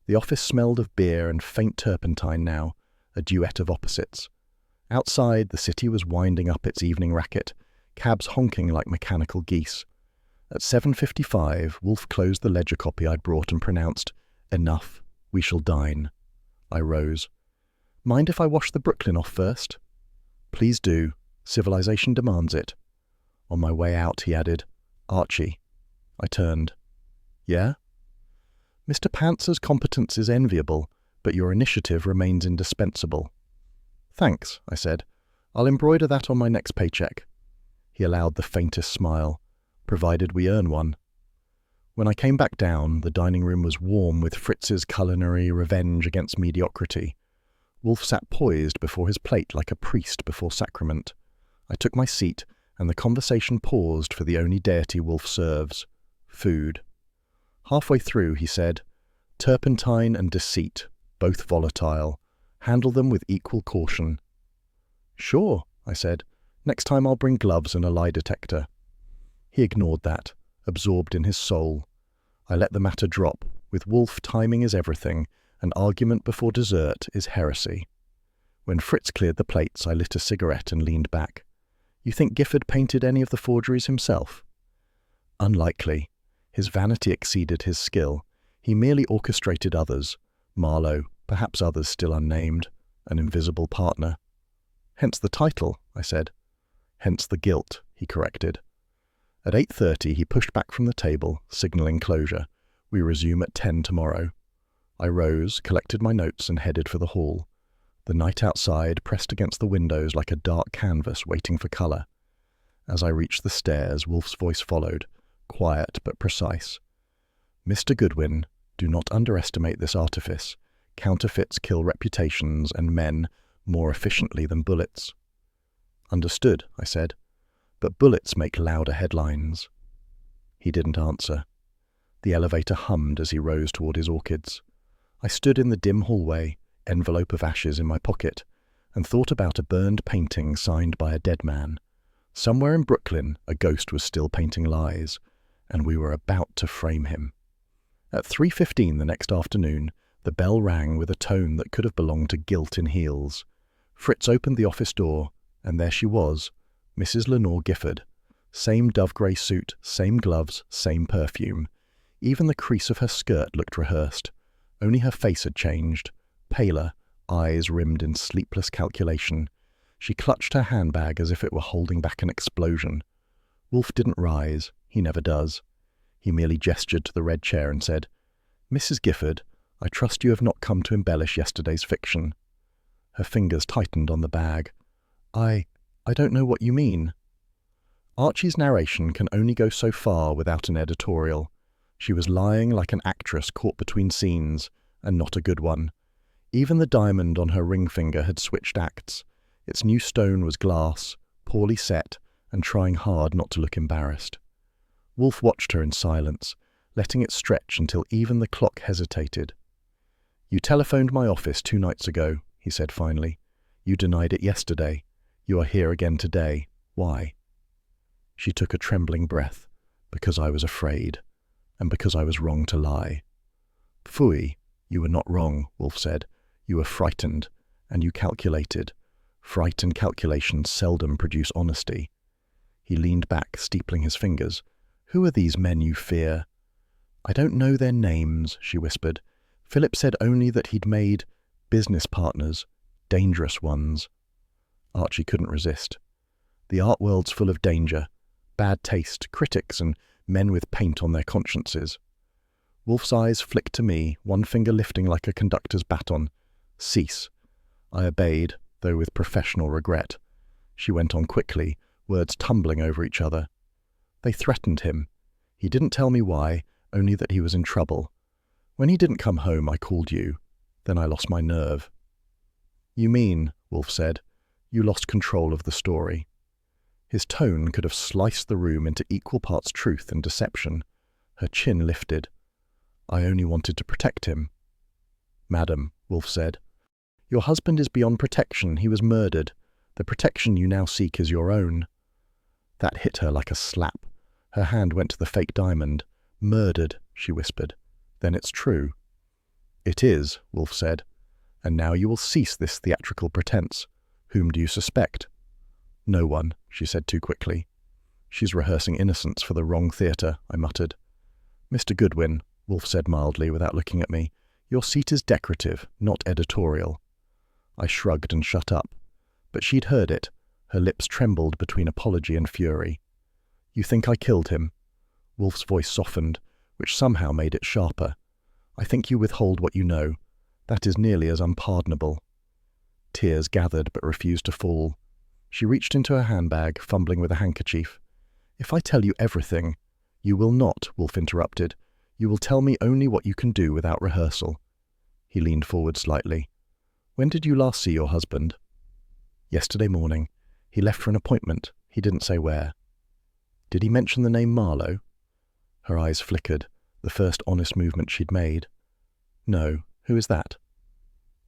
The office smelled of beer and faint turpentine now, a duet of opposites. Outside, the city was winding up its evening racket, cabs honking like mechanical geese. At 7:55, Wolfe closed the ledger copy I'd brought and pronounced, "Enough. We shall dine." I rose. "Mind if I wash the Brooklyn off first?" "Please do. Civilization demands it." On my way out, he added, "Archie." I turned. "Yeah?" "Mr. Panzer's competence is enviable, but your initiative remains indispensable." "Thanks," I said. "I'll embroider that on my next paycheck." He allowed the faintest smile, "Provided we earn one." When I came back down, the dining room was warm with Fritz's culinary revenge against mediocrity. Wolfe sat poised before his plate like a priest before sacrament. I took my seat, and the conversation paused for the only deity Wolfe serves: food. Halfway through, he said, "Turpentine and deceit, both volatile. Handle them with equal caution." "Sure," I said. "Next time I'll bring gloves and a lie detector." He ignored that, absorbed in his soul. I let the matter drop. With Wolfe, timing is everything. An argument before dessert is heresy. When Fritz cleared the plates, I lit a cigarette and leaned back. "You think Gifford painted any of the forgeries himself?" "Unlikely. His vanity exceeded his skill. He merely orchestrated others. Marlowe, perhaps others still unnamed, an invisible partner." "Hence the title," I said. "Hence the guilt," he corrected. At 8:30 he pushed back from the table, signalling closure. "We resume at 10 tomorrow." I rose, collected my notes, and headed for the hall. The night outside pressed against the windows like a dark canvas waiting for colour. As I reached the stairs, Wolfe's voice followed, quiet but precise. "Mr. Goodwin, do not underestimate this artifice. Counterfeits kill reputations and men more efficiently than bullets." "Understood," I said. "But bullets make louder headlines." He didn't answer. The elevator hummed as he rose toward his orchids. I stood in the dim hallway, envelope of ashes in my pocket, and thought about a burned painting signed by a dead man. Somewhere in Brooklyn, a ghost was still painting lies, and we were about to frame him. At 3:15 the next afternoon, the bell rang with a tone that could have belonged to guilt in heels. Fritz opened the office door, and there she was, Mrs. Lenore Gifford. Same dove-grey suit, same gloves, same perfume. Even the crease of her skirt looked rehearsed. Only her face had changed, paler, eyes rimmed in sleepless calculation. She clutched her handbag as if it were holding back an explosion. Wolfe didn't rise. He never does. He merely gestured to the red chair and said, "Mrs. Gifford, I trust you have not come to embellish yesterday's fiction." Her fingers tightened on the bag. I don't know what you mean." Archie's narration can only go so far without an editorial. She was lying like an actress caught between scenes, and not a good one. Even the diamond on her ring finger had switched acts. Its new stone was glass, poorly set, and trying hard not to look embarrassed. Wolfe watched her in silence, letting it stretch until even the clock hesitated. "You telephoned my office 2 nights ago," he said finally. "You denied it yesterday. You are here again today. Why?" She took a trembling breath. "Because I was afraid, and because I was wrong to lie." "Phooey, you were not wrong," Wolfe said. "You were frightened, and you calculated. Fright and calculation seldom produce honesty." He leaned back, steepling his fingers. "Who are these men you fear?" "I don't know their names," she whispered. "Philip said only that he'd made business partners, dangerous ones." Archie couldn't resist. "The art world's full of danger, bad taste, critics, and men with paint on their consciences." Wolfe's eyes flicked to me, one finger lifting like a conductor's baton. "Cease." I obeyed, though with professional regret. She went on quickly, words tumbling over each other. "They threatened him. He didn't tell me why, only that he was in trouble. When he didn't come home, I called you. Then I lost my nerve." "You mean," Wolfe said, "you lost control of the story." His tone could have sliced the room into equal parts truth and deception. Her chin lifted. "I only wanted to protect him." "Madam," Wolfe said, "your husband is beyond protection. He was murdered. The protection you now seek is your own." That hit her like a slap. Her hand went to the fake diamond. "Murdered," she whispered. "Then it's true." "It is," Wolfe said. "And now you will cease this theatrical pretense. Whom do you suspect?" "No one," she said too quickly. "She's rehearsing innocence for the wrong theatre," I muttered. "Mr. Goodwin," Wolfe said mildly without looking at me, "your seat is decorative, not editorial." I shrugged and shut up. But she'd heard it. Her lips trembled between apology and fury. "You think I killed him?" Wolfe's voice softened, which somehow made it sharper. "I think you withhold what you know. That is nearly as unpardonable." Tears gathered but refused to fall. She reached into her handbag, fumbling with a handkerchief. "If I tell you everything—" "You will not," Wolfe interrupted. "You will tell me only what you can do without rehearsal." He leaned forward slightly. When did you last see your husband? Yesterday morning. He left for an appointment. He didn't say where. Did he mention the name Marlowe? Her eyes flickered, the first honest movement she'd made. No. Who is that?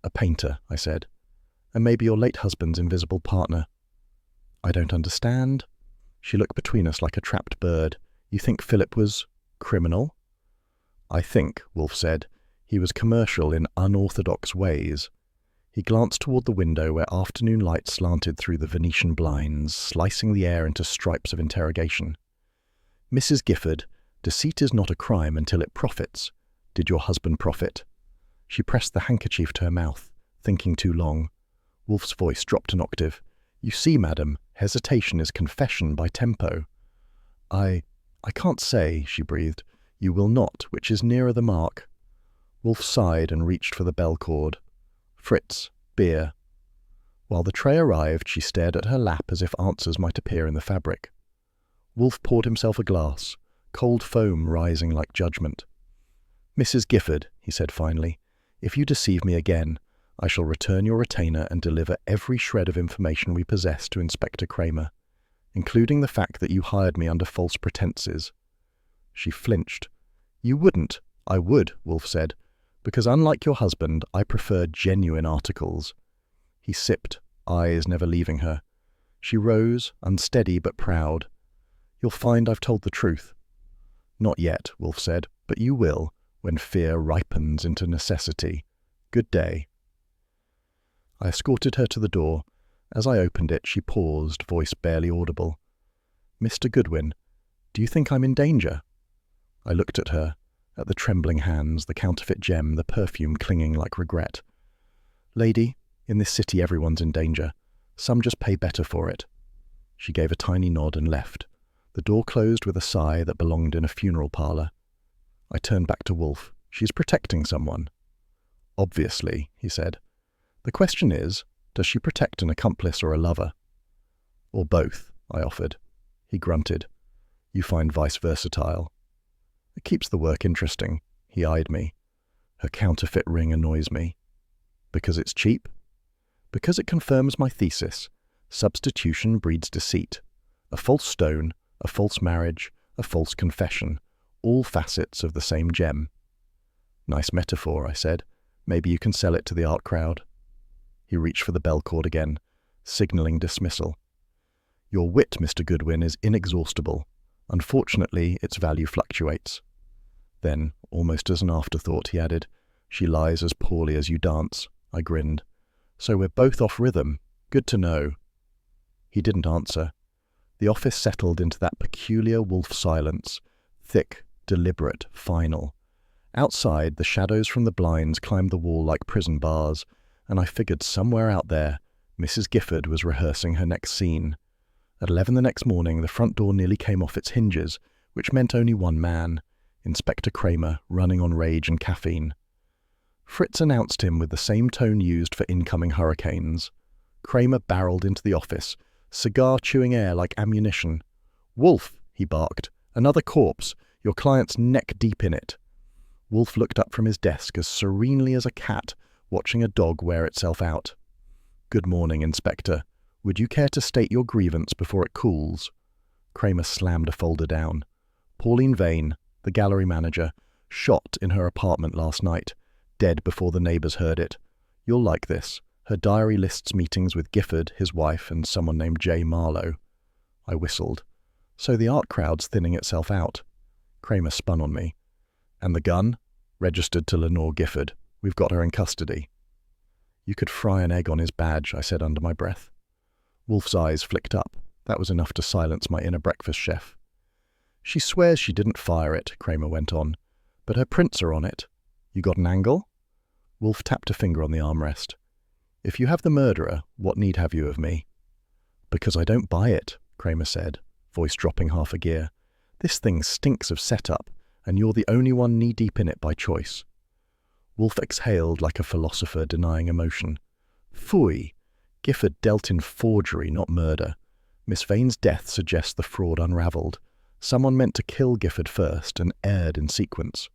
A painter, I said. And maybe your late husband's invisible partner. I don't understand. She looked between us like a trapped bird. You think Philip was criminal? I think, Wolfe said, he was commercial in unorthodox ways. He glanced toward the window where afternoon light slanted through the Venetian blinds, slicing the air into stripes of interrogation. Mrs. Gifford, deceit is not a crime until it profits. Did your husband profit? She pressed the handkerchief to her mouth, thinking too long. Wolfe's voice dropped an octave. You see, madam, hesitation is confession by tempo. I can't say, she breathed. You will not, which is nearer the mark. Wolfe sighed and reached for the bell cord. Fritz, beer. While the tray arrived, she stared at her lap as if answers might appear in the fabric. Wolfe poured himself a glass, cold foam rising like judgment. Mrs. Gifford, he said finally, if you deceive me again, I shall return your retainer and deliver every shred of information we possess to Inspector Kramer, including the fact that you hired me under false pretenses. She flinched. You wouldn't. I would, Wolfe said, because unlike your husband, I prefer genuine articles. He sipped, eyes never leaving her. She rose, unsteady but proud. You'll find I've told the truth. Not yet, Wolfe said, but you will, when fear ripens into necessity. Good day. I escorted her to the door. As I opened it, she paused, voice barely audible. Mr. Goodwin, do you think I'm in danger? I looked at her, at the trembling hands, the counterfeit gem, the perfume clinging like regret. Lady, in this city everyone's in danger. Some just pay better for it. She gave a tiny nod and left. The door closed with a sigh that belonged in a funeral parlour. I turned back to Wolfe. She's protecting someone. Obviously, he said. The question is, does she protect an accomplice or a lover? Or both, I offered. He grunted. You find vice versatile. It keeps the work interesting. He eyed me. Her counterfeit ring annoys me. Because it's cheap? Because it confirms my thesis. Substitution breeds deceit. A false stone, a false marriage, a false confession. All facets of the same gem. Nice metaphor, I said. Maybe you can sell it to the art crowd. He reached for the bell cord again, signalling dismissal. Your wit, Mr. Goodwin, is inexhaustible. Unfortunately, its value fluctuates. Then, almost as an afterthought, he added, She lies as poorly as you dance. I grinned. So we're both off rhythm. Good to know. He didn't answer. The office settled into that peculiar Wolfe silence, thick, deliberate, final. Outside, the shadows from the blinds climbed the wall like prison bars, and I figured somewhere out there, Mrs. Gifford was rehearsing her next scene. At 11 the next morning, the front door nearly came off its hinges, which meant only one man, Inspector Kramer, running on rage and caffeine. Fritz announced him with the same tone used for incoming hurricanes. Kramer barreled into the office, cigar-chewing air like ammunition. Wolfe, he barked, another corpse, your client's neck deep in it. Wolfe looked up from his desk as serenely as a cat watching a dog wear itself out. Good morning, Inspector. Would you care to state your grievance before it cools? Kramer slammed a folder down. Pauline Vane, the gallery manager, shot in her apartment last night, dead before the neighbours heard it. You'll like this. Her diary lists meetings with Gifford, his wife, and someone named J. Marlowe. I whistled. So the art crowd's thinning itself out. Kramer spun on me. And the gun? Registered to Lenore Gifford. We've got her in custody. You could fry an egg on his badge, I said under my breath. Wolfe's eyes flicked up. That was enough to silence my inner breakfast chef. She swears she didn't fire it, Kramer went on. But her prints are on it. You got an angle? Wolfe tapped a finger on the armrest. If you have the murderer, what need have you of me? Because I don't buy it, Kramer said, voice dropping half a gear. This thing stinks of setup, and you're the only one knee-deep in it by choice. Wolfe exhaled like a philosopher denying emotion. Phooey! Gifford dealt in forgery, not murder. Miss Vane's death suggests the fraud unravelled. Someone meant to kill Gifford first and erred in sequence.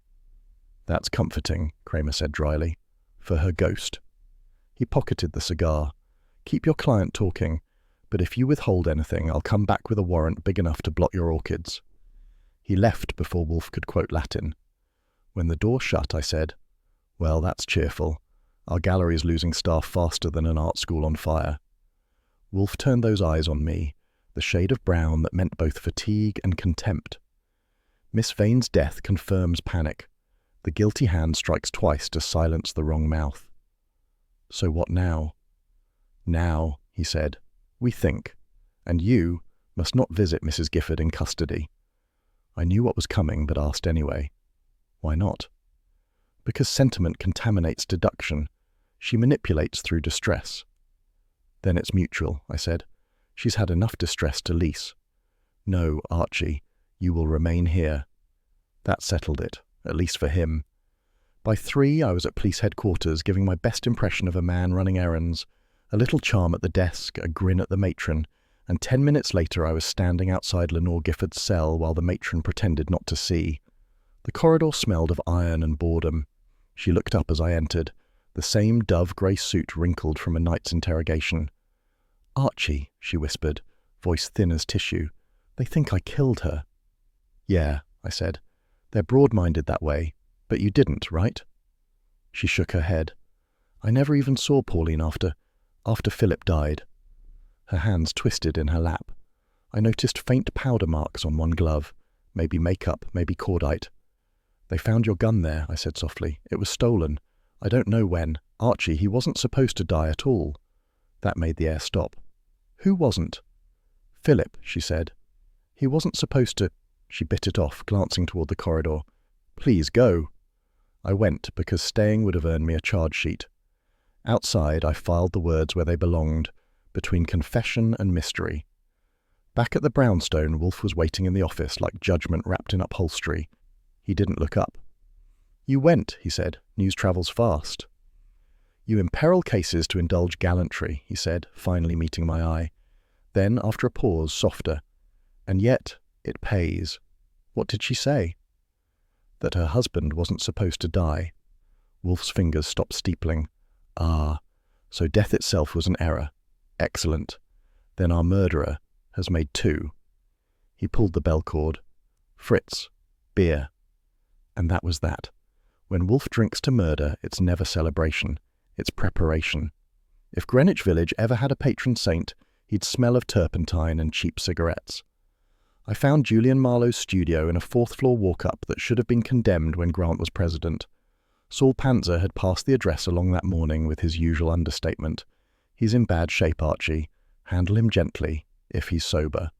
That's comforting, Kramer said dryly. For her ghost. He pocketed the cigar. "Keep your client talking, but if you withhold anything, I'll come back with a warrant big enough to blot your orchids." He left before Wolfe could quote Latin. When the door shut, I said, "Well, that's cheerful. Our gallery's losing staff faster than an art school on fire." Wolfe turned those eyes on me, the shade of brown that meant both fatigue and contempt. "Miss Vane's death confirms panic. The guilty hand strikes twice to silence the wrong mouth." "So what now?" "Now," he said, "we think. And you must not visit Mrs. Gifford in custody." I knew what was coming, but asked anyway. "Why not?" "Because sentiment contaminates deduction. She manipulates through distress." "Then it's mutual," I said. "She's had enough distress to lease." "No, Archie, you will remain here." That settled it, at least for him. By 3, I was at police headquarters, giving my best impression of a man running errands, a little charm at the desk, a grin at the matron, and 10 minutes later I was standing outside Lenore Gifford's cell while the matron pretended not to see. The corridor smelled of iron and boredom. She looked up as I entered, the same dove-grey suit wrinkled from a night's interrogation. "Archie," she whispered, voice thin as tissue, "they think I killed her." "Yeah," I said. "They're broad-minded that way, but you didn't, right?" She shook her head. "I never even saw Pauline after Philip died." Her hands twisted in her lap. I noticed faint powder marks on one glove, maybe makeup, maybe cordite. "They found your gun there," I said softly. "It was stolen. I don't know when. Archie, he wasn't supposed to die at all." That made the air stop. "Who wasn't?" "Philip," she said. "He wasn't supposed to—" She bit it off, glancing toward the corridor. "Please, go." I went, because staying would have earned me a charge sheet. Outside, I filed the words where they belonged, between confession and mystery. Back at the brownstone, Wolfe was waiting in the office like judgment wrapped in upholstery. He didn't look up. "You went," he said. "News travels fast." "You imperil cases to indulge gallantry," he said, finally meeting my eye. Then, after a pause, softer. "And yet, it pays." "What did she say?" "That her husband wasn't supposed to die." Wolfe's fingers stopped steepling. "Ah, so death itself was an error. Excellent. Then our murderer has made 2. He pulled the bell cord. "Fritz, beer." And that was that. When Wolfe drinks to murder, it's never celebration. It's preparation. If Greenwich Village ever had a patron saint, he'd smell of turpentine and cheap cigarettes. I found Julian Marlowe's studio in a 4th-floor walk-up that should have been condemned when Grant was president. Saul Panzer had passed the address along that morning with his usual understatement. "He's in bad shape, Archie. Handle him gently, if he's sober."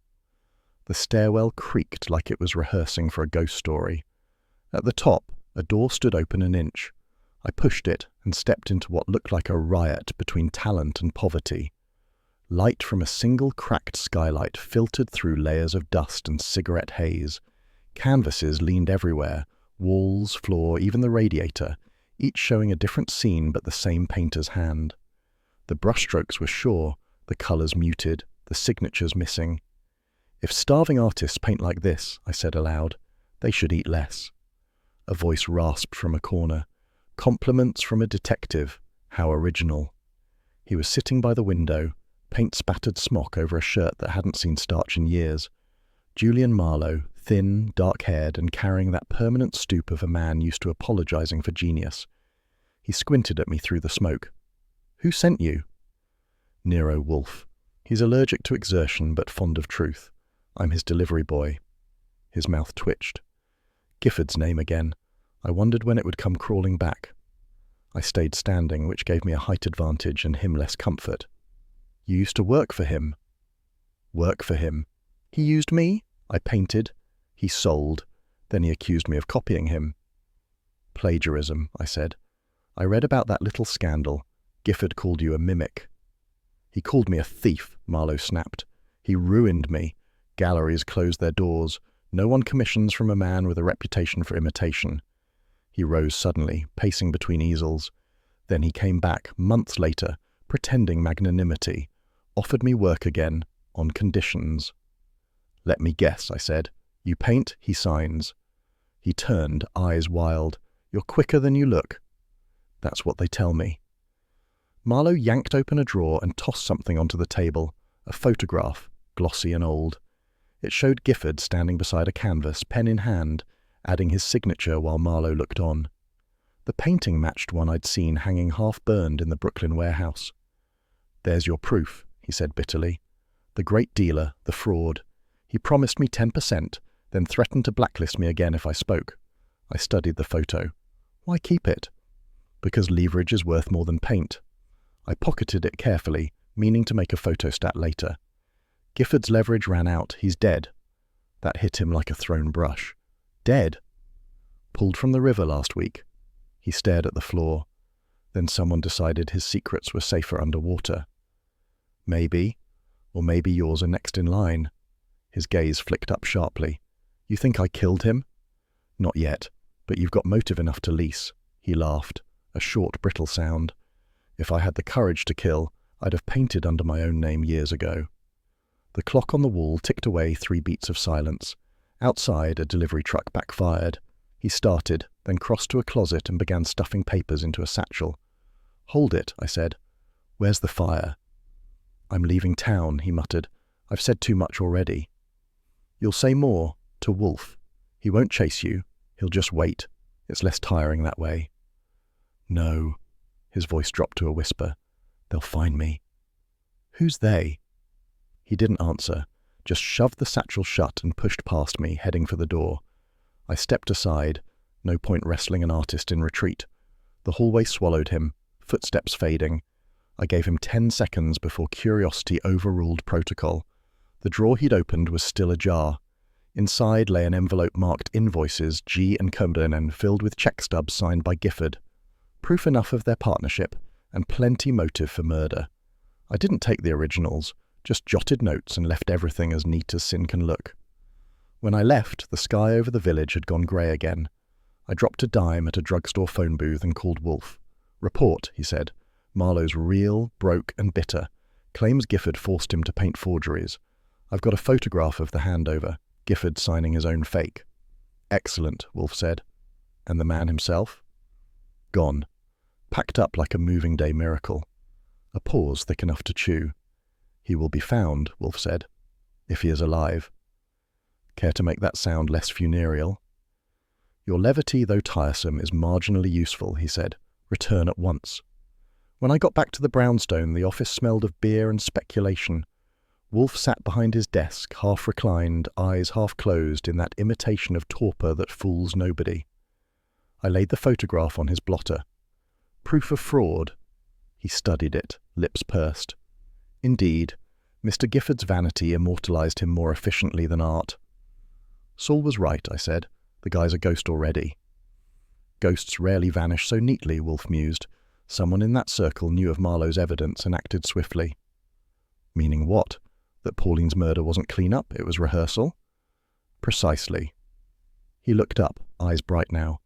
The stairwell creaked like it was rehearsing for a ghost story. At the top, a door stood open an inch. I pushed it and stepped into what looked like a riot between talent and poverty. Light from a single cracked skylight filtered through layers of dust and cigarette haze. Canvases leaned everywhere, walls, floor, even the radiator, each showing a different scene but the same painter's hand. The brushstrokes were sure, the colours muted, the signatures missing. "If starving artists paint like this," I said aloud, "they should eat less." A voice rasped from a corner. "Compliments from a detective. How original." He was sitting by the window, paint-spattered smock over a shirt that hadn't seen starch in years. Julian Marlowe, thin, dark-haired, and carrying that permanent stoop of a man used to apologizing for genius. He squinted at me through the smoke. "Who sent you?" "Nero Wolfe. He's allergic to exertion but fond of truth. I'm his delivery boy." His mouth twitched. Gifford's name again. I wondered when it would come crawling back. I stayed standing, which gave me a height advantage and him less comfort. "You used to work for him." "Work for him? He used me?" I painted. "He sold. Then he accused me of copying him." "Plagiarism," I said. "I read about that little scandal. Gifford called you a mimic." "He called me a thief," Marlowe snapped. "He ruined me. Galleries closed their doors. No one commissions from a man with a reputation for imitation." He rose suddenly, pacing between easels. Then he came back, months later, pretending magnanimity, offered me work again, on conditions. "Let me guess," I said. "You paint, he signs." He turned, eyes wild. "You're quicker than you look." "That's what they tell me." Marlowe yanked open a drawer and tossed something onto the table, a photograph, glossy and old. It showed Gifford standing beside a canvas, pen in hand, adding his signature while Marlowe looked on. The painting matched one I'd seen hanging half-burned in the Brooklyn warehouse. "There's your proof," he said bitterly. "The great dealer, the fraud. He promised me 10%, then threatened to blacklist me again if I spoke." I studied the photo. "Why keep it?" "Because leverage is worth more than paint." I pocketed it carefully, meaning to make a photostat later. "Gifford's leverage ran out. He's dead." That hit him like a thrown brush. "Dead?" "Pulled from the river last week." He stared at the floor. Then someone decided his secrets were safer underwater. "Maybe, or maybe yours are next in line." His gaze flicked up sharply. "You think I killed him?" "Not yet, but you've got motive enough to lease." He laughed, a short, brittle sound. "If I had the courage to kill, I'd have painted under my own name years ago." The clock on the wall ticked away 3 beats of silence. Outside, a delivery truck backfired. He started, then crossed to a closet and began stuffing papers into a satchel. "Hold it," I said. "Where's the fire?" "I'm leaving town," he muttered. "I've said too much already." "You'll say more, to Wolfe. He won't chase you. He'll just wait. It's less tiring that way." "No." His voice dropped to a whisper. "They'll find me." "Who's they?" He didn't answer, just shoved the satchel shut and pushed past me, heading for the door. I stepped aside, no point wrestling an artist in retreat. The hallway swallowed him, footsteps fading. I gave him 10 seconds before curiosity overruled protocol. The drawer he'd opened was still ajar. Inside lay an envelope marked invoices G and Cumberland filled with check stubs signed by Gifford. Proof enough of their partnership, and plenty motive for murder. I didn't take the originals, just jotted notes and left everything as neat as sin can look. When I left, the sky over the village had gone grey again. I dropped a dime at a drugstore phone booth and called Wolfe. "Report," he said. "Marlowe's real, broke and bitter. Claims Gifford forced him to paint forgeries. I've got a photograph of the handover, Gifford signing his own fake." "Excellent," Wolfe said. "And the man himself?" "Gone. Packed up like a moving day miracle." A pause thick enough to chew. "He will be found," Wolfe said, "if he is alive." Care to make that sound less funereal? "Your levity, though tiresome, is marginally useful," he said. "Return at once." When I got back to the brownstone, the office smelled of beer and speculation. Wolfe sat behind his desk, half reclined, eyes half closed, in that imitation of torpor that fools nobody. I laid the photograph on his blotter. "Proof of fraud?" He studied it, lips pursed. "Indeed, Mr. Gifford's vanity immortalized him more efficiently than art." "Saul was right," I said. "The guy's a ghost already." "Ghosts rarely vanish so neatly," Wolfe mused. "Someone in that circle knew of Marlowe's evidence and acted swiftly." "Meaning what? That Pauline's murder wasn't clean-up, it was rehearsal?" "Precisely." He looked up, eyes bright now.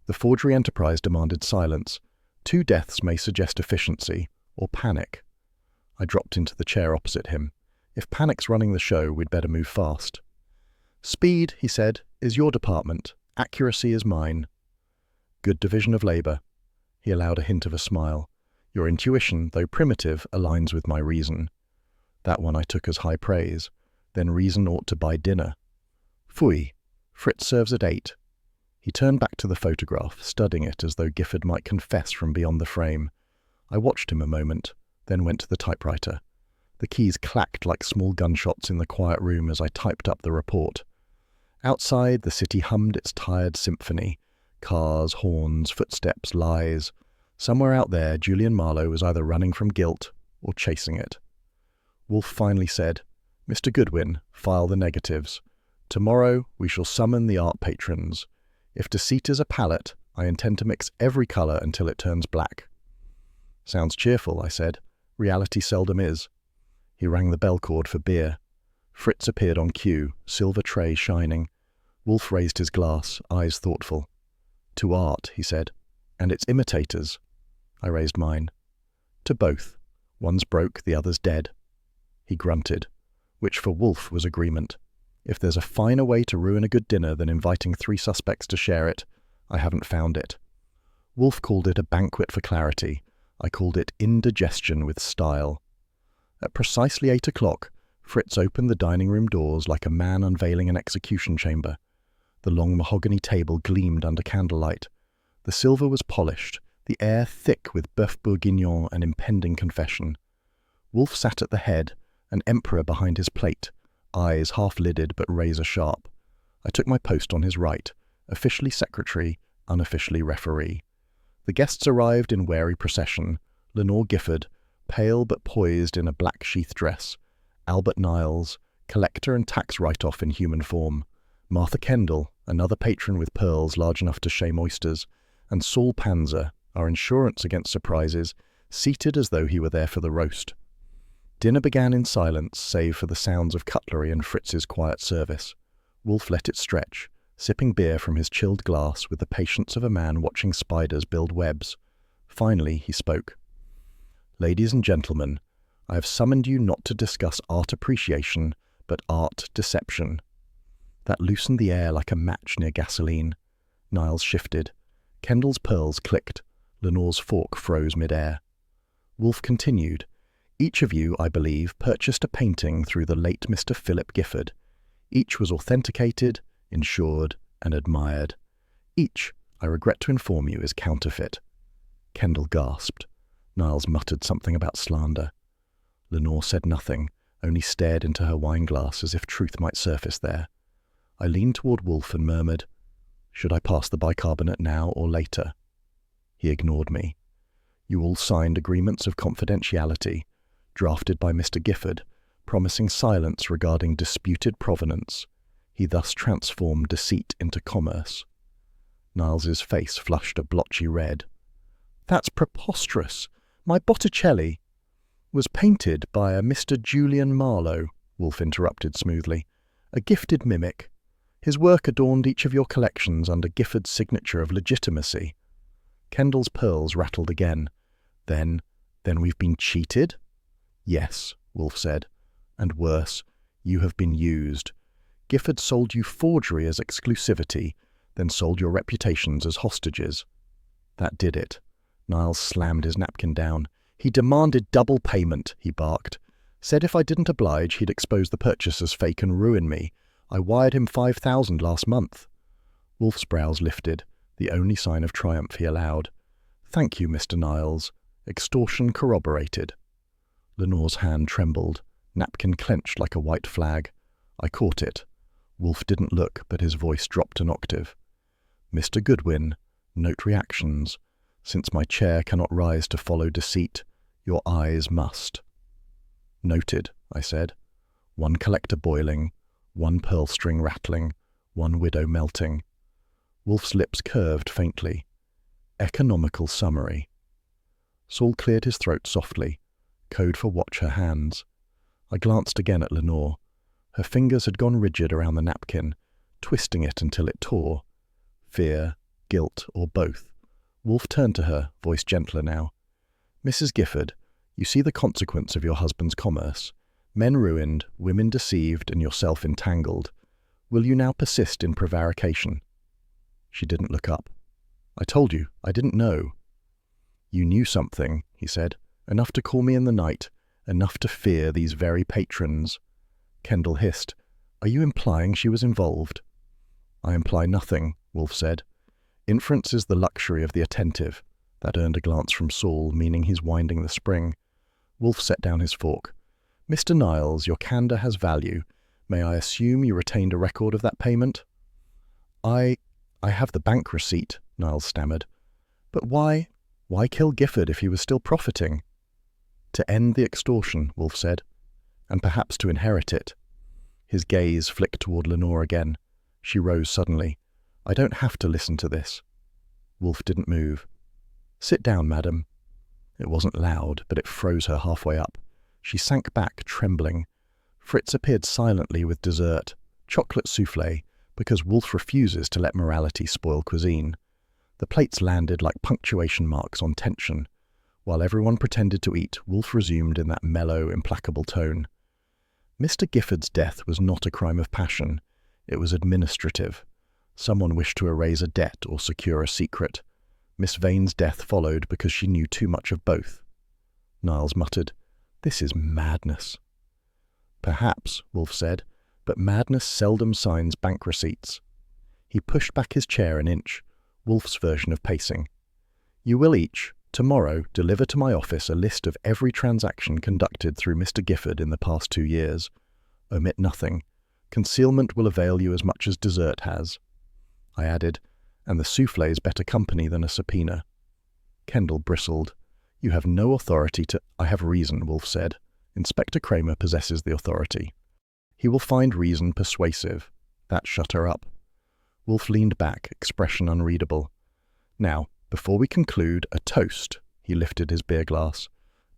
"The forgery enterprise demanded silence. 2 deaths may suggest efficiency, or panic." I dropped into the chair opposite him. "If panic's running the show, we'd better move fast." "Speed," he said, "is your department. Accuracy is mine." "Good division of labour." He allowed a hint of a smile. "Your intuition, though primitive, aligns with my reason." That one I took as high praise. Then reason ought to buy dinner. "Phooey. Fritz serves at 8. He turned back to the photograph, studying it as though Gifford might confess from beyond the frame. I watched him a moment, then went to the typewriter. The keys clacked like small gunshots in the quiet room as I typed up the report. Outside, the city hummed its tired symphony. Cars, horns, footsteps, lies. Somewhere out there, Julian Marlowe was either running from guilt or chasing it. Wolfe finally said, "Mr. Goodwin, file the negatives. Tomorrow we shall summon the art patrons. If deceit is a palette, I intend to mix every colour until it turns black." "Sounds cheerful," I said. "Reality seldom is." He rang the bell cord for beer. Fritz appeared on cue, silver tray shining. Wolfe raised his glass, eyes thoughtful. "To art," he said. "And its imitators." I raised mine. "To both. One's broke, the other's dead." He grunted, which for Wolfe was agreement. If there's a finer way to ruin a good dinner than inviting 3 suspects to share it, I haven't found it. Wolfe called it a banquet for clarity. I called it indigestion with style. At precisely 8 o'clock, Fritz opened the dining room doors like a man unveiling an execution chamber. The long mahogany table gleamed under candlelight. The silver was polished, the air thick with bœuf bourguignon and impending confession. Wolfe sat at the head, an emperor behind his plate, eyes half-lidded but razor-sharp. I took my post on his right, officially secretary, unofficially referee. The guests arrived in wary procession: Lenore Gifford, pale but poised in a black sheath dress; Albert Niles, collector and tax write-off in human form; Martha Kendall, another patron with pearls large enough to shame oysters; and Saul Panzer, our insurance against surprises, seated as though he were there for the roast. Dinner began in silence, save for the sounds of cutlery and Fritz's quiet service. Wolfe let it stretch, sipping beer from his chilled glass with the patience of a man watching spiders build webs. Finally, he spoke. "Ladies and gentlemen, I have summoned you not to discuss art appreciation, but art deception." That loosened the air like a match near gasoline. Niles shifted. Kendall's pearls clicked. Lenore's fork froze mid-air. Wolfe continued. "Each of you, I believe, purchased a painting through the late Mr. Philip Gifford. Each was authenticated, insured, and admired. Each, I regret to inform you, is counterfeit." Kendall gasped. Niles muttered something about slander. Lenore said nothing, only stared into her wineglass as if truth might surface there. I leaned toward Wolfe and murmured, "Should I pass the bicarbonate now or later?" He ignored me. "You all signed agreements of confidentiality, drafted by Mr. Gifford, promising silence regarding disputed provenance. He thus transformed deceit into commerce." Niles's face flushed a blotchy red. "That's preposterous. My Botticelli—" "Was painted by a Mr. Julian Marlowe," Wolfe interrupted smoothly. "A gifted mimic. His work adorned each of your collections under Gifford's signature of legitimacy." Kendall's pearls rattled again. Then we've been cheated?" "Yes," Wolfe said. "And worse, you have been used. Gifford sold you forgery as exclusivity, then sold your reputations as hostages." That did it. Niles slammed his napkin down. "He demanded double payment," he barked. "Said if I didn't oblige, he'd expose the purchase as fake and ruin me. I wired him 5,000 last month." Wolfe's brows lifted, the only sign of triumph he allowed. "Thank you, Mr. Niles. Extortion corroborated." Lenore's hand trembled, napkin clenched like a white flag. I caught it. Wolfe didn't look, but his voice dropped an octave. "Mr. Goodwin, note reactions. Since my chair cannot rise to follow deceit, your eyes must." "Noted," I said. One collector boiling, one pearl string rattling, one widow melting. Wolfe's lips curved faintly. "Economical summary." Saul cleared his throat softly. Code for watch her hands. I glanced again at Lenore. Her fingers had gone rigid around the napkin, twisting it until it tore. Fear, guilt, or both. Wolfe turned to her, voice gentler now. "Mrs. Gifford, you see the consequence of your husband's commerce. Men ruined, women deceived, and yourself entangled. Will you now persist in prevarication?" She didn't look up. "I told you, I didn't know." "You knew something," he said. "Enough to call me in the night, enough to fear these very patrons." Kendall hissed. "Are you implying she was involved?" "I imply nothing," Wolfe said. "Inference is the luxury of the attentive." That earned a glance from Saul, meaning he's winding the spring. Wolfe set down his fork. "Mr. Niles, your candour has value. May I assume you retained a record of that payment?" I have the bank receipt," Niles stammered. "But why kill Gifford if he was still profiting?" "To end the extortion," Wolfe said, "and perhaps to inherit it." His gaze flicked toward Lenore again. She rose suddenly. "I don't have to listen to this." Wolfe didn't move. "Sit down, madam." It wasn't loud, but it froze her halfway up. She sank back, trembling. Fritz appeared silently with dessert, chocolate soufflé, because Wolfe refuses to let morality spoil cuisine. The plates landed like punctuation marks on tension. While everyone pretended to eat, Wolfe resumed in that mellow, implacable tone. "Mr. Gifford's death was not a crime of passion. It was administrative. Someone wished to erase a debt or secure a secret. Miss Vane's death followed because she knew too much of both. Niles muttered, "This is madness." "Perhaps," Wolfe said, "but madness seldom signs bank receipts." He pushed back his chair an inch, Wolfe's version of pacing. "You will each, tomorrow, deliver to my office a list of every transaction conducted through Mr. Gifford in the past 2 years. Omit nothing. Concealment will avail you as much as dessert has." I added, "And the souffle's better company than a subpoena." Kendall bristled. "You have no authority to—" "I have reason," Wolfe said. "Inspector Kramer possesses the authority. He will find reason persuasive. That shut her up." Wolfe leaned back, expression unreadable. "Now, before we conclude, a toast." He lifted his beer glass.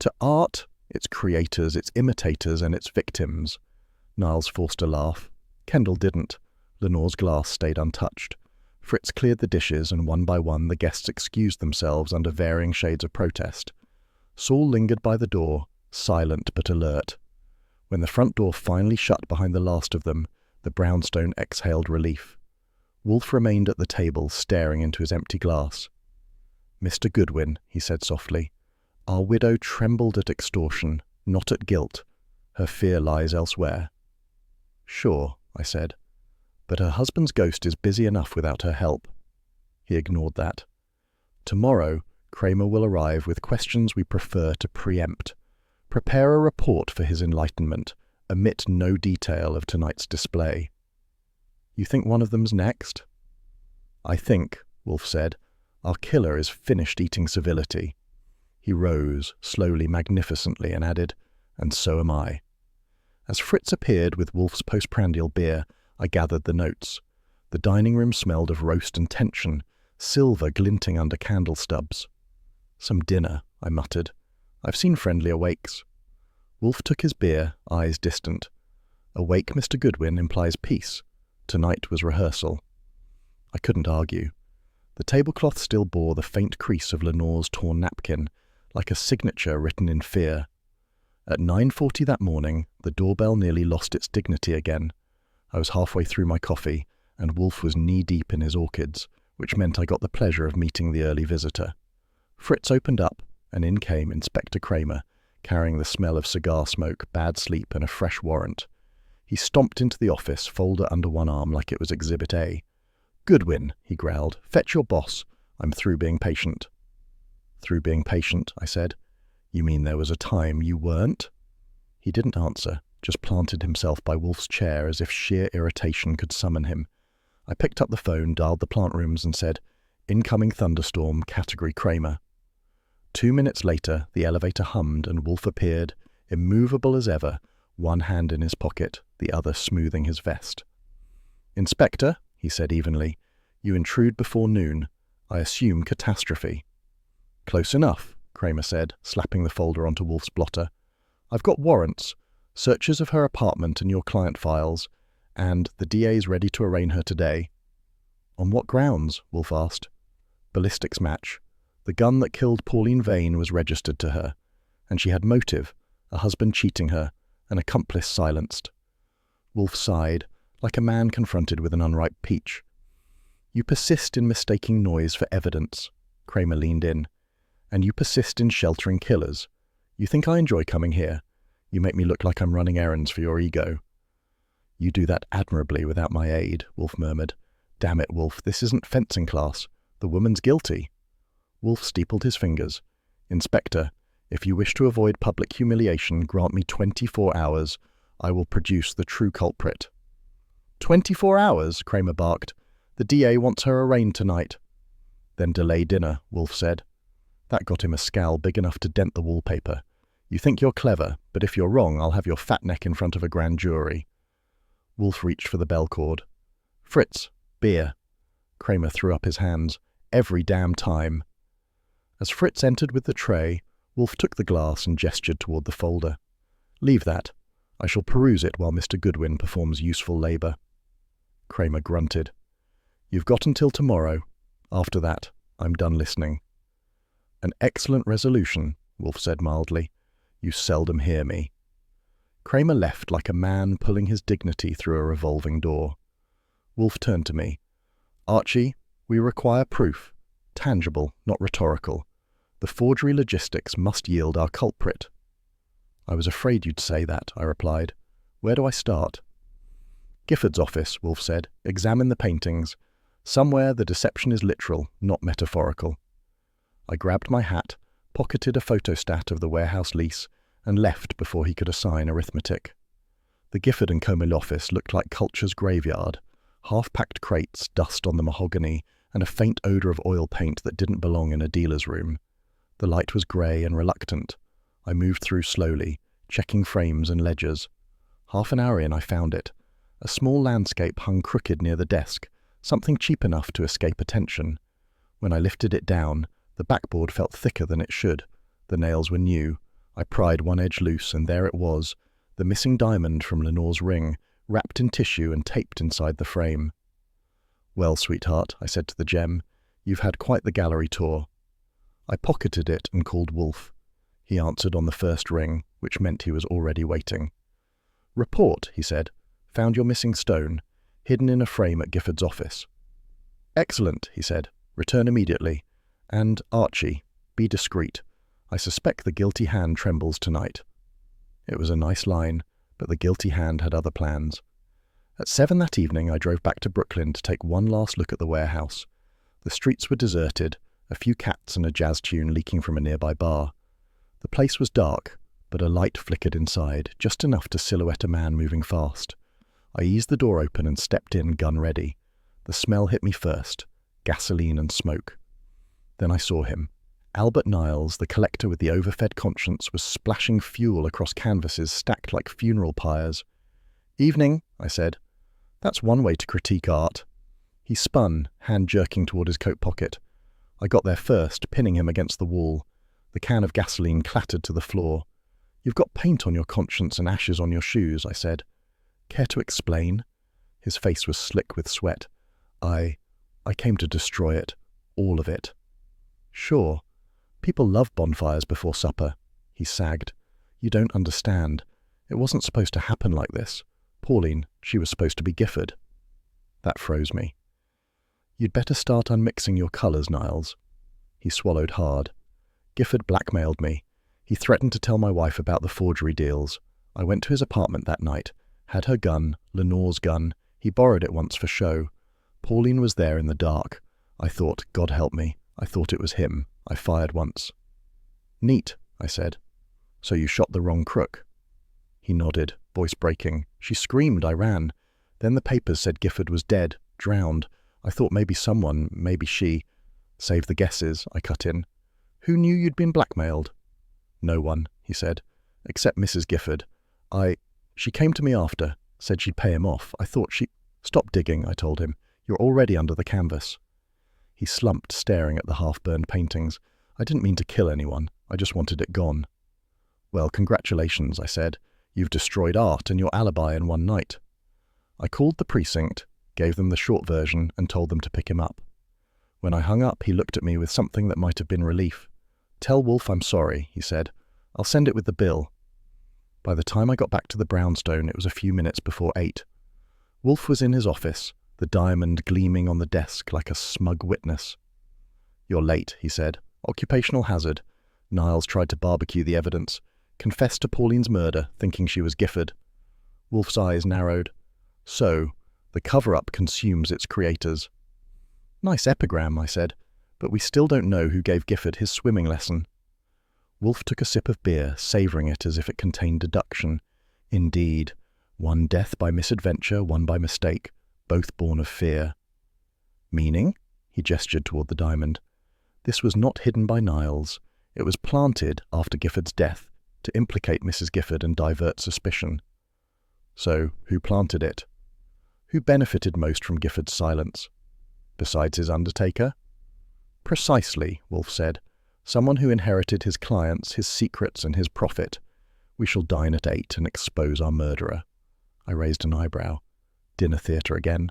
"To art, its creators, its imitators, and its victims." Niles forced a laugh. Kendall didn't. Lenore's glass stayed untouched. Fritz cleared the dishes, and one by one the guests excused themselves under varying shades of protest. Saul lingered by the door, silent but alert. When the front door finally shut behind the last of them, the brownstone exhaled relief. Wolfe remained at the table, staring into his empty glass. "Mr. Goodwin," he said softly, "our widow trembled at extortion, not at guilt. Her fear lies elsewhere." "Sure," I said, "but her husband's ghost is busy enough without her help." He ignored that. "Tomorrow, Kramer will arrive with questions we prefer to preempt. Prepare a report for his enlightenment. Omit no detail of tonight's display." "You think one of them's next?" "I think," Wolfe said, "our killer is finished eating civility." He rose, slowly, magnificently, and added, "And so am I." As Fritz appeared with Wolfe's postprandial beer, I gathered the notes. The dining room smelled of roast and tension, silver glinting under candle stubs. "Some dinner," I muttered. "I've seen friendlier wakes." Wolfe took his beer, eyes distant. "A wake, Mr. Goodwin, implies peace. Tonight was rehearsal." I couldn't argue. The tablecloth still bore the faint crease of Lenore's torn napkin, like a signature written in fear. At 9:40 that morning, the doorbell nearly lost its dignity again. I was halfway through my coffee, and Wolfe was knee-deep in his orchids, which meant I got the pleasure of meeting the early visitor. Fritz opened up, and in came Inspector Kramer, carrying the smell of cigar smoke, bad sleep, and a fresh warrant. He stomped into the office, folder under one arm like it was Exhibit A. "Goodwin," he growled, "fetch your boss. I'm through being patient." "Through being patient," I said. "You mean there was a time you weren't?" He didn't answer, just planted himself by Wolfe's chair as if sheer irritation could summon him. I picked up the phone, dialed the plant rooms, and said, "Incoming thunderstorm, category Kramer." 2 minutes later, the elevator hummed and Wolfe appeared, immovable as ever, one hand in his pocket, the other smoothing his vest. "Inspector," he said evenly, "you intrude before noon. I assume catastrophe." "Close enough," Kramer said, slapping the folder onto Wolfe's blotter. "I've got warrants, searches of her apartment and your client files, and the DA's ready to arraign her today." "On what grounds?" Wolfe asked. "Ballistics match. The gun that killed Pauline Vane was registered to her, and she had motive, a husband cheating her, an accomplice silenced." Wolfe sighed, like a man confronted with an unripe peach. "You persist in mistaking noise for evidence." Kramer leaned in. "And you persist in sheltering killers. You think I enjoy coming here? You make me look like I'm running errands for your ego." "You do that admirably without my aid," Wolfe murmured. "Damn it, Wolfe, this isn't fencing class. The woman's guilty." Wolfe steepled his fingers. "Inspector, if you wish to avoid public humiliation, grant me 24 hours. I will produce the true culprit." 24 hours, Kramer barked. "The DA wants her arraigned tonight." "Then delay dinner," Wolfe said. That got him a scowl big enough to dent the wallpaper. "You think you're clever, but if you're wrong, I'll have your fat neck in front of a grand jury." Wolfe reached for the bell cord. "Fritz, beer." Kramer threw up his hands. "Every damn time." As Fritz entered with the tray, Wolfe took the glass and gestured toward the folder. "Leave that. I shall peruse it while Mr. Goodwin performs useful labor." Kramer grunted. "You've got until tomorrow. After that, I'm done listening." "An excellent resolution," Wolfe said mildly. "You seldom hear me." Kramer left like a man pulling his dignity through a revolving door. Wolfe turned to me. "Archie, we require proof. Tangible, not rhetorical. The forgery logistics must yield our culprit. I was afraid you'd say that, I replied. Where do I start? Gifford's office, Wolfe said. Examine the paintings. Somewhere the deception is literal, not metaphorical. I grabbed my hat, pocketed a photostat of the warehouse lease, and left before he could assign arithmetic. The Gifford & Co. Mill office looked like culture's graveyard, half-packed crates, dust on the mahogany, and a faint odour of oil paint that didn't belong in a dealer's room. The light was grey and reluctant. I moved through slowly, checking frames and ledgers. Half an hour in, I found it. A small landscape hung crooked near the desk, something cheap enough to escape attention. When I lifted it down, the backboard felt thicker than it should. The nails were new. I pried one edge loose, and there it was, the missing diamond from Lenore's ring, wrapped in tissue and taped inside the frame. Well, sweetheart, I said to the gem, you've had quite the gallery tour. I pocketed it and called Wolfe. He answered on the first ring, which meant he was already waiting. Report, he said. Found your missing stone, hidden in a frame at Gifford's office. Excellent, he said. Return immediately. And, Archie, be discreet. I suspect the guilty hand trembles tonight. It was a nice line, but the guilty hand had other plans. At 7 that evening, I drove back to Brooklyn to take one last look at the warehouse. The streets were deserted, a few cats and a jazz tune leaking from a nearby bar. The place was dark, but a light flickered inside, just enough to silhouette a man moving fast. I eased the door open and stepped in, gun ready. The smell hit me first, gasoline and smoke. Then I saw him. Albert Niles, the collector with the overfed conscience, was splashing fuel across canvases stacked like funeral pyres. Evening, I said. That's one way to critique art. He spun, hand jerking toward his coat pocket. I got there first, pinning him against the wall. The can of gasoline clattered to the floor. You've got paint on your conscience and ashes on your shoes, I said. Care to explain? His face was slick with sweat. I came to destroy it. All of it. Sure. People love bonfires before supper. He sagged. You don't understand. It wasn't supposed to happen like this. Pauline, she was supposed to be Gifford. That froze me. You'd better start unmixing your colours, Niles. He swallowed hard. Gifford blackmailed me. He threatened to tell my wife about the forgery deals. I went to his apartment that night, had her gun, Lenore's gun. He borrowed it once for show. Pauline was there in the dark. I thought, God help me, I thought it was him. I fired once. Neat, I said. So you shot the wrong crook. He nodded, voice breaking. She screamed, I ran. Then the papers said Gifford was dead, drowned. I thought maybe someone, maybe she. Save the guesses, I cut in. Who knew you'd been blackmailed? No one, he said, except Mrs. Gifford. She came to me after, said she'd pay him off. I thought she... Stop digging, I told him. You're already under the canvas. He slumped, staring at the half-burned paintings. I didn't mean to kill anyone. I just wanted it gone. Well, congratulations, I said. You've destroyed art and your alibi in one night. I called the precinct, gave them the short version, and told them to pick him up. When I hung up, he looked at me with something that might have been relief. Tell Wolfe I'm sorry, he said. I'll send it with the bill. By the time I got back to the brownstone, it was a few minutes before 8. Wolfe was in his office, the diamond gleaming on the desk like a smug witness. You're late, he said. Occupational hazard. Niles tried to barbecue the evidence. Confessed to Pauline's murder, thinking she was Gifford. Wolfe's eyes narrowed. So, the cover-up consumes its creators. Nice epigram, I said, but we still don't know who gave Gifford his swimming lesson. Wolfe took a sip of beer, savouring it as if it contained deduction. Indeed, one death by misadventure, one by mistake, both born of fear. Meaning? He gestured toward the diamond. This was not hidden by Niles. It was planted after Gifford's death to implicate Mrs. Gifford and divert suspicion. So, who planted it? Who benefited most from Gifford's silence? Besides his undertaker? Precisely, Wolfe said. Someone who inherited his clients, his secrets, and his profit. We shall dine at 8 and expose our murderer. I raised an eyebrow. Dinner theatre again.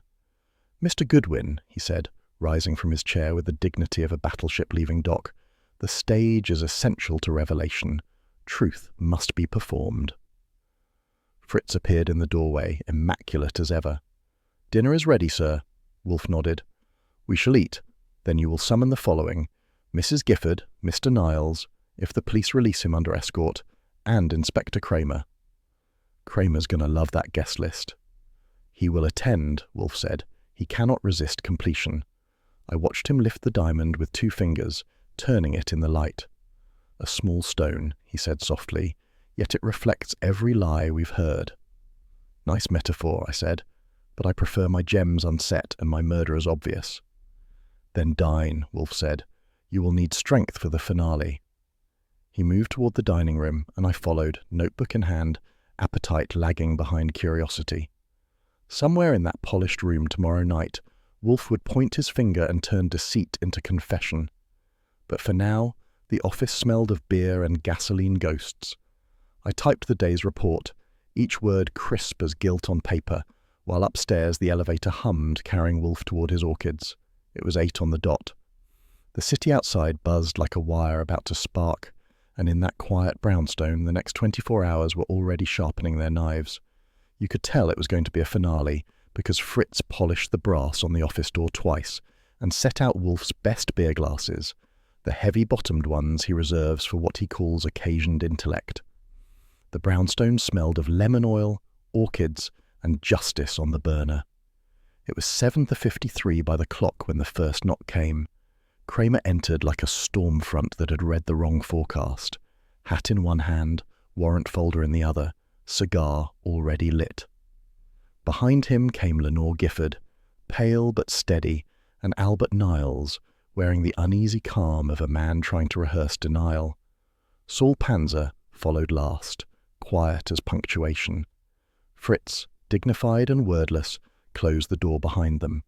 Mr. Goodwin, he said, rising from his chair with the dignity of a battleship leaving dock, the stage is essential to revelation. Truth must be performed. Fritz appeared in the doorway, immaculate as ever. Dinner is ready, sir. Wolfe nodded. We shall eat. Then you will summon the following: Mrs. Gifford, Mr. Niles, if the police release him under escort, and Inspector Kramer. Kramer's going to love that guest list. He will attend, Wolfe said. He cannot resist completion. I watched him lift the diamond with 2 fingers, turning it in the light. A small stone, he said softly, yet it reflects every lie we've heard. Nice metaphor, I said, but I prefer my gems unset and my murderers obvious. Then dine, Wolfe said. You will need strength for the finale. He moved toward the dining room, and I followed, notebook in hand, appetite lagging behind curiosity. Somewhere in that polished room tomorrow night, Wolfe would point his finger and turn deceit into confession. But for now, the office smelled of beer and gasoline ghosts. I typed the day's report, each word crisp as gilt on paper, while upstairs the elevator hummed, carrying Wolfe toward his orchids. It was 8 on the dot. The city outside buzzed like a wire about to spark, and in that quiet brownstone the next 24 hours were already sharpening their knives. You could tell it was going to be a finale, because Fritz polished the brass on the office door twice and set out Wolfe's best beer glasses, the heavy-bottomed ones he reserves for what he calls occasioned intellect. The brownstone smelled of lemon oil, orchids, and justice on the burner. It was 7:53 by the clock when the first knock came. Kramer entered like a storm front that had read the wrong forecast, hat in one hand, warrant folder in the other, cigar already lit. Behind him came Lenore Gifford, pale but steady, and Albert Niles, wearing the uneasy calm of a man trying to rehearse denial. Saul Panzer followed last, quiet as punctuation. Fritz, dignified and wordless, closed the door behind them.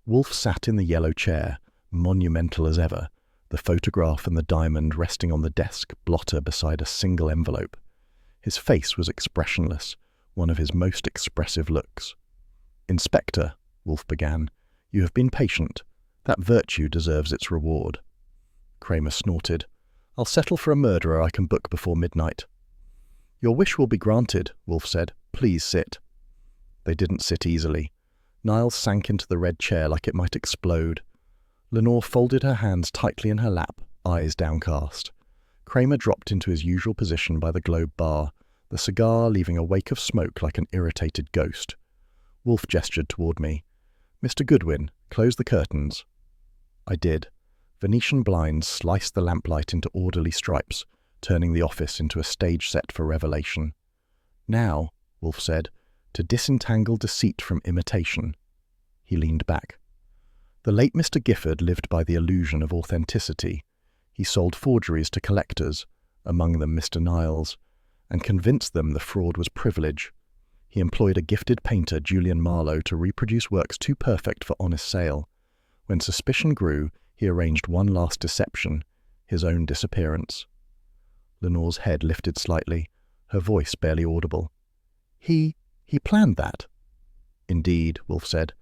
Wolfe sat in the yellow chair, monumental as ever, the photograph and the diamond resting on the desk blotter beside a single envelope. His face was expressionless, one of his most expressive looks. "Inspector," Wolfe began, "you have been patient. That virtue deserves its reward." Kramer snorted. "I'll settle for a murderer I can book before midnight." "Your wish will be granted," Wolfe said. "Please sit." They didn't sit easily. Niles sank into the red chair like it might explode. Lenore folded her hands tightly in her lap, eyes downcast. Kramer dropped into his usual position by the Globe bar, the cigar leaving a wake of smoke like an irritated ghost. Wolfe gestured toward me. "Mr. Goodwin, close the curtains." I did. Venetian blinds sliced the lamplight into orderly stripes, turning the office into a stage set for revelation. "Now," Wolfe said, "to disentangle deceit from imitation." He leaned back. The late Mr. Gifford lived by the illusion of authenticity. He sold forgeries to collectors, among them Mr. Niles, and convinced them the fraud was privilege. He employed a gifted painter, Julian Marlowe, to reproduce works too perfect for honest sale. When suspicion grew, he arranged one last deception, his own disappearance. Lenore's head lifted slightly, her voice barely audible. He planned that." "Indeed," Wolfe said.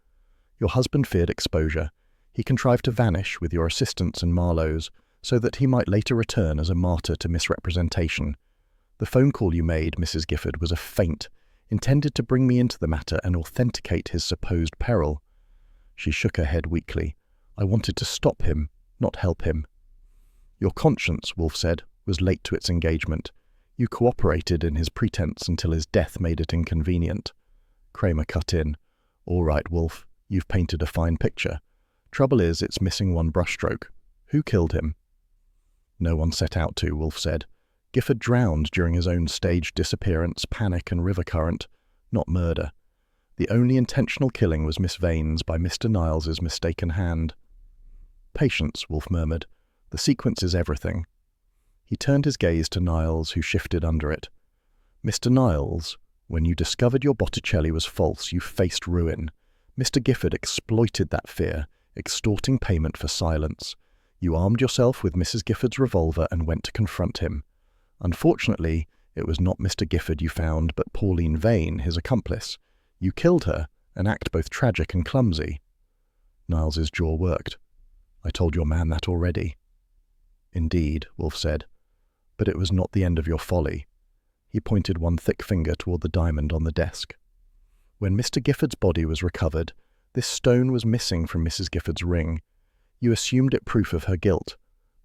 "Your husband feared exposure. He contrived to vanish with your assistance and Marlowe's, so that he might later return as a martyr to misrepresentation. The phone call you made, Mrs. Gifford, was a feint, intended to bring me into the matter and authenticate his supposed peril." She shook her head weakly. "I wanted to stop him, not help him." "Your conscience," Wolfe said, "was late to its engagement. You cooperated in his pretense until his death made it inconvenient." Kramer cut in. "All right, Wolfe, you've painted a fine picture. Trouble is, it's missing one brushstroke. Who killed him?" "No one set out to," Wolfe said. "Gifford drowned during his own staged disappearance, panic and river current, not murder. The only intentional killing was Miss Vane's by Mr. Niles's mistaken hand." "Patience," Wolfe murmured. "The sequence is everything." He turned his gaze to Niles, who shifted under it. "Mr. Niles, when you discovered your Botticelli was false, you faced ruin. Mr. Gifford exploited that fear, extorting payment for silence. You armed yourself with Mrs. Gifford's revolver and went to confront him. Unfortunately, it was not Mr. Gifford you found, but Pauline Vane, his accomplice. You killed her, an act both tragic and clumsy." Niles's jaw worked. "I told your man that already." "Indeed," Wolfe said. "But it was not the end of your folly." He pointed one thick finger toward the diamond on the desk. "When Mr. Gifford's body was recovered, this stone was missing from Mrs. Gifford's ring. You assumed it proof of her guilt,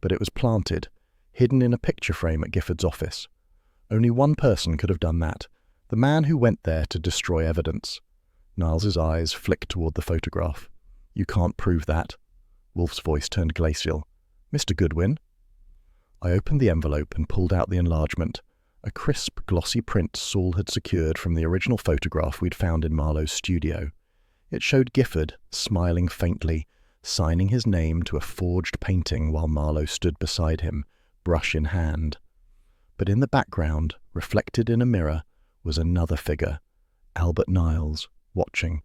but it was planted, hidden in a picture frame at Gifford's office. Only one person could have done that, the man who went there to destroy evidence. Niles's eyes flicked toward the photograph. You can't prove that. Wolfe's voice turned glacial. Mr. Goodwin? I opened the envelope and pulled out the enlargement, a crisp, glossy print Saul had secured from the original photograph we'd found in Marlowe's studio. It showed Gifford, smiling faintly, signing his name to a forged painting while Marlowe stood beside him, brush in hand. But in the background, reflected in a mirror, was another figure, Albert Niles, watching.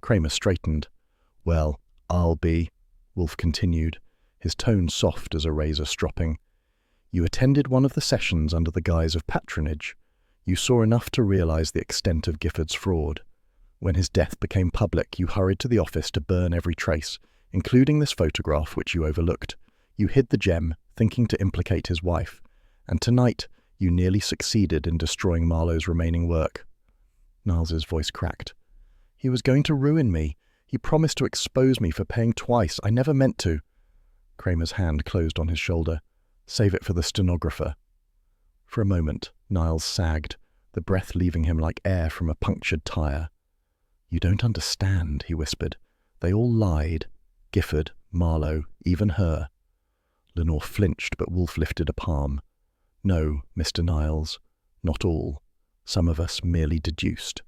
Kramer straightened. Well, I'll be, Wolfe continued, his tone soft as a razor stropping. You attended one of the sessions under the guise of patronage. You saw enough to realize the extent of Gifford's fraud. When his death became public, you hurried to the office to burn every trace, including this photograph which you overlooked. You hid the gem, thinking to implicate his wife. And tonight, you nearly succeeded in destroying Marlowe's remaining work. Niles's voice cracked. He was going to ruin me. He promised to expose me for paying twice. I never meant to. Kramer's hand closed on his shoulder. Save it for the stenographer. For a moment, Niles sagged, the breath leaving him like air from a punctured tire. You don't understand, he whispered. They all lied. Gifford, Marlowe, even her. Lenore flinched, but Wolfe lifted a palm. No, Mr. Niles, not all. Some of us merely deduced.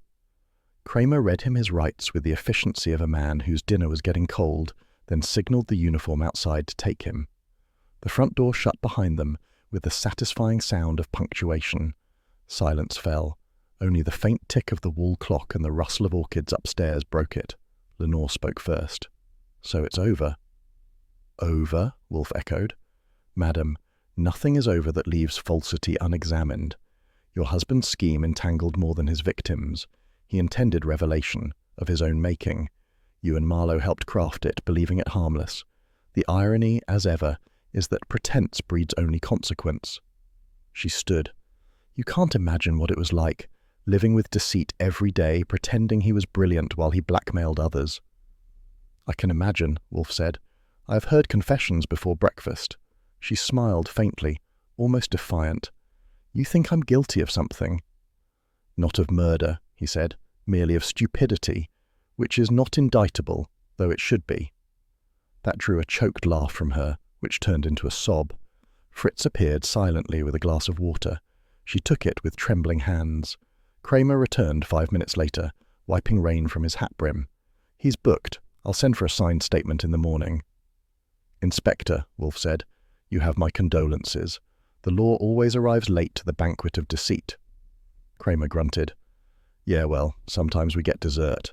Kramer read him his rights with the efficiency of a man whose dinner was getting cold, then signalled the uniform outside to take him. The front door shut behind them with the satisfying sound of punctuation. Silence fell. Only the faint tick of the wall clock and the rustle of orchids upstairs broke it. Lenore spoke first. So it's over. Over? Wolfe echoed. Madam, nothing is over that leaves falsity unexamined. Your husband's scheme entangled more than his victims. He intended revelation, of his own making. You and Marlowe helped craft it, believing it harmless. The irony, as ever, is that pretense breeds only consequence. She stood. You can't imagine what it was like, living with deceit every day, pretending he was brilliant while he blackmailed others. I can imagine, Wolfe said. I have heard confessions before breakfast. She smiled faintly, almost defiant. You think I'm guilty of something? Not of murder, he said, merely of stupidity, which is not indictable, though it should be. That drew a choked laugh from her, which turned into a sob. Fritz appeared silently with a glass of water. She took it with trembling hands. Kramer returned 5 minutes later, wiping rain from his hat brim. He's booked. I'll send for a signed statement in the morning. Inspector, Wolfe said, you have my condolences. The law always arrives late to the banquet of deceit. Kramer grunted. Yeah, well, sometimes we get dessert.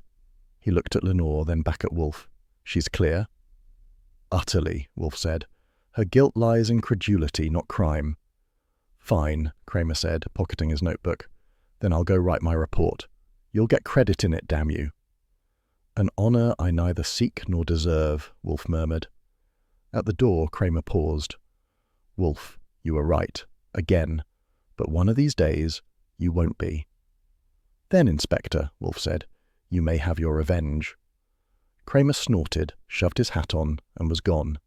He looked at Lenore, then back at Wolfe. She's clear? Utterly, Wolfe said. Her guilt lies in credulity, not crime. Fine, Kramer said, pocketing his notebook. Then I'll go write my report. You'll get credit in it, damn you. An honour I neither seek nor deserve, Wolfe murmured. At the door, Kramer paused. Wolfe, you were right. Again. But one of these days, you won't be. Then, Inspector, Wolfe said, you may have your revenge. Kramer snorted, shoved his hat on, and was gone.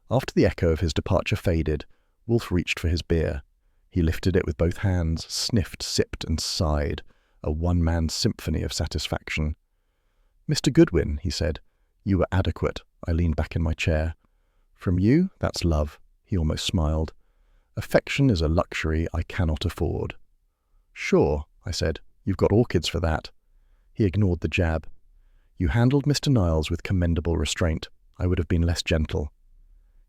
After the echo of his departure faded, Wolfe reached for his beer. He lifted it with both hands, sniffed, sipped, and sighed, a one-man symphony of satisfaction. Mr. Goodwin, he said, you were adequate. I leaned back in my chair. From you, that's love, he almost smiled. Affection is a luxury I cannot afford. Sure, I said, you've got orchids for that. He ignored the jab. You handled Mr. Niles with commendable restraint. I would have been less gentle.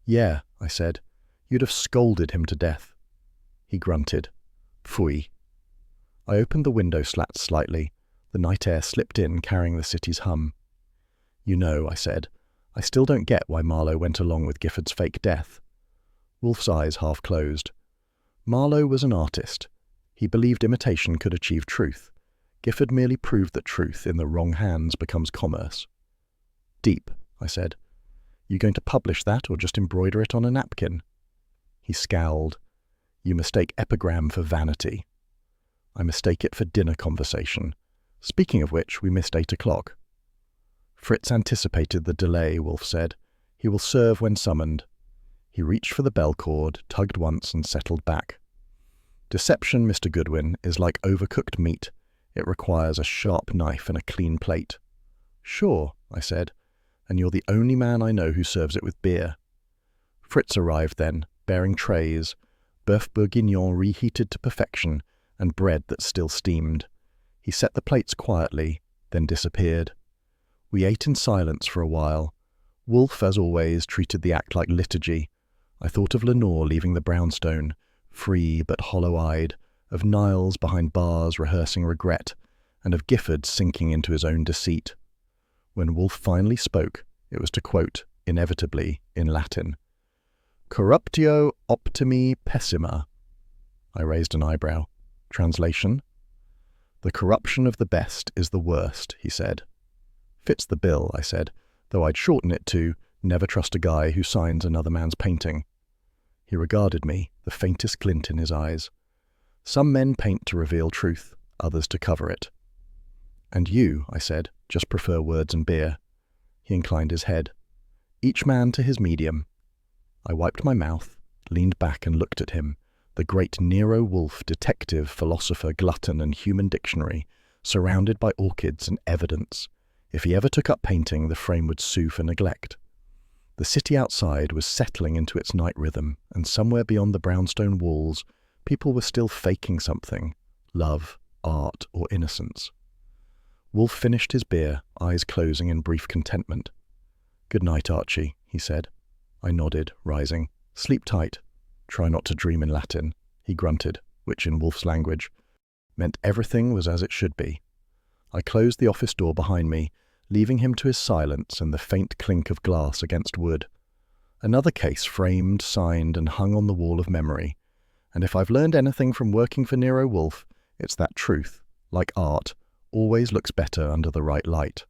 Yeah, I said, you'd have scolded him to death. He grunted. Phooey. I opened the window slats slightly. The night air slipped in, carrying the city's hum. You know, I said, I still don't get why Marlowe went along with Gifford's fake death. Wolfe's eyes half closed. Marlowe was an artist. He believed imitation could achieve truth. Gifford merely proved that truth in the wrong hands becomes commerce. Deep, I said. You going to publish that or just embroider it on a napkin? He scowled. You mistake epigram for vanity. I mistake it for dinner conversation. Speaking of which, we missed 8 o'clock. Fritz anticipated the delay, Wolfe said. He will serve when summoned. He reached for the bell cord, tugged once, and settled back. Deception, Mr. Goodwin, is like overcooked meat. It requires a sharp knife and a clean plate. Sure, I said, and you're the only man I know who serves it with beer. Fritz arrived then, bearing trays, bœuf bourguignon reheated to perfection, and bread that still steamed. He set the plates quietly, then disappeared. We ate in silence for a while. Wolfe, as always, treated the act like liturgy. I thought of Lenore leaving the brownstone, free but hollow-eyed, of Niles behind bars rehearsing regret, and of Gifford sinking into his own deceit. When Wolfe finally spoke, it was to quote, inevitably, in Latin, "Corruptio optimi pessima." I raised an eyebrow. Translation? "The corruption of the best is the worst," he said. "Fits the bill," I said, though I'd shorten it to, "Never trust a guy who signs another man's painting." He regarded me, the faintest glint in his eyes. "Some men paint to reveal truth, others to cover it." "And you," I said, "just prefer words and beer." He inclined his head. "Each man to his medium." I wiped my mouth, leaned back and looked at him, the great Nero Wolfe, detective, philosopher, glutton, and human dictionary, surrounded by orchids and evidence. If he ever took up painting, the frame would sue for neglect. The city outside was settling into its night rhythm, and somewhere beyond the brownstone walls, people were still faking something: love, art, or innocence. Wolfe finished his beer, eyes closing in brief contentment. "Good night, Archie," he said. I nodded, rising. "Sleep tight. Try not to dream in Latin," he grunted, which in Wolfe's language meant everything was as it should be. I closed the office door behind me, leaving him to his silence and the faint clink of glass against wood. Another case framed, signed, and hung on the wall of memory. And if I've learned anything from working for Nero Wolfe, it's that truth, like art, always looks better under the right light.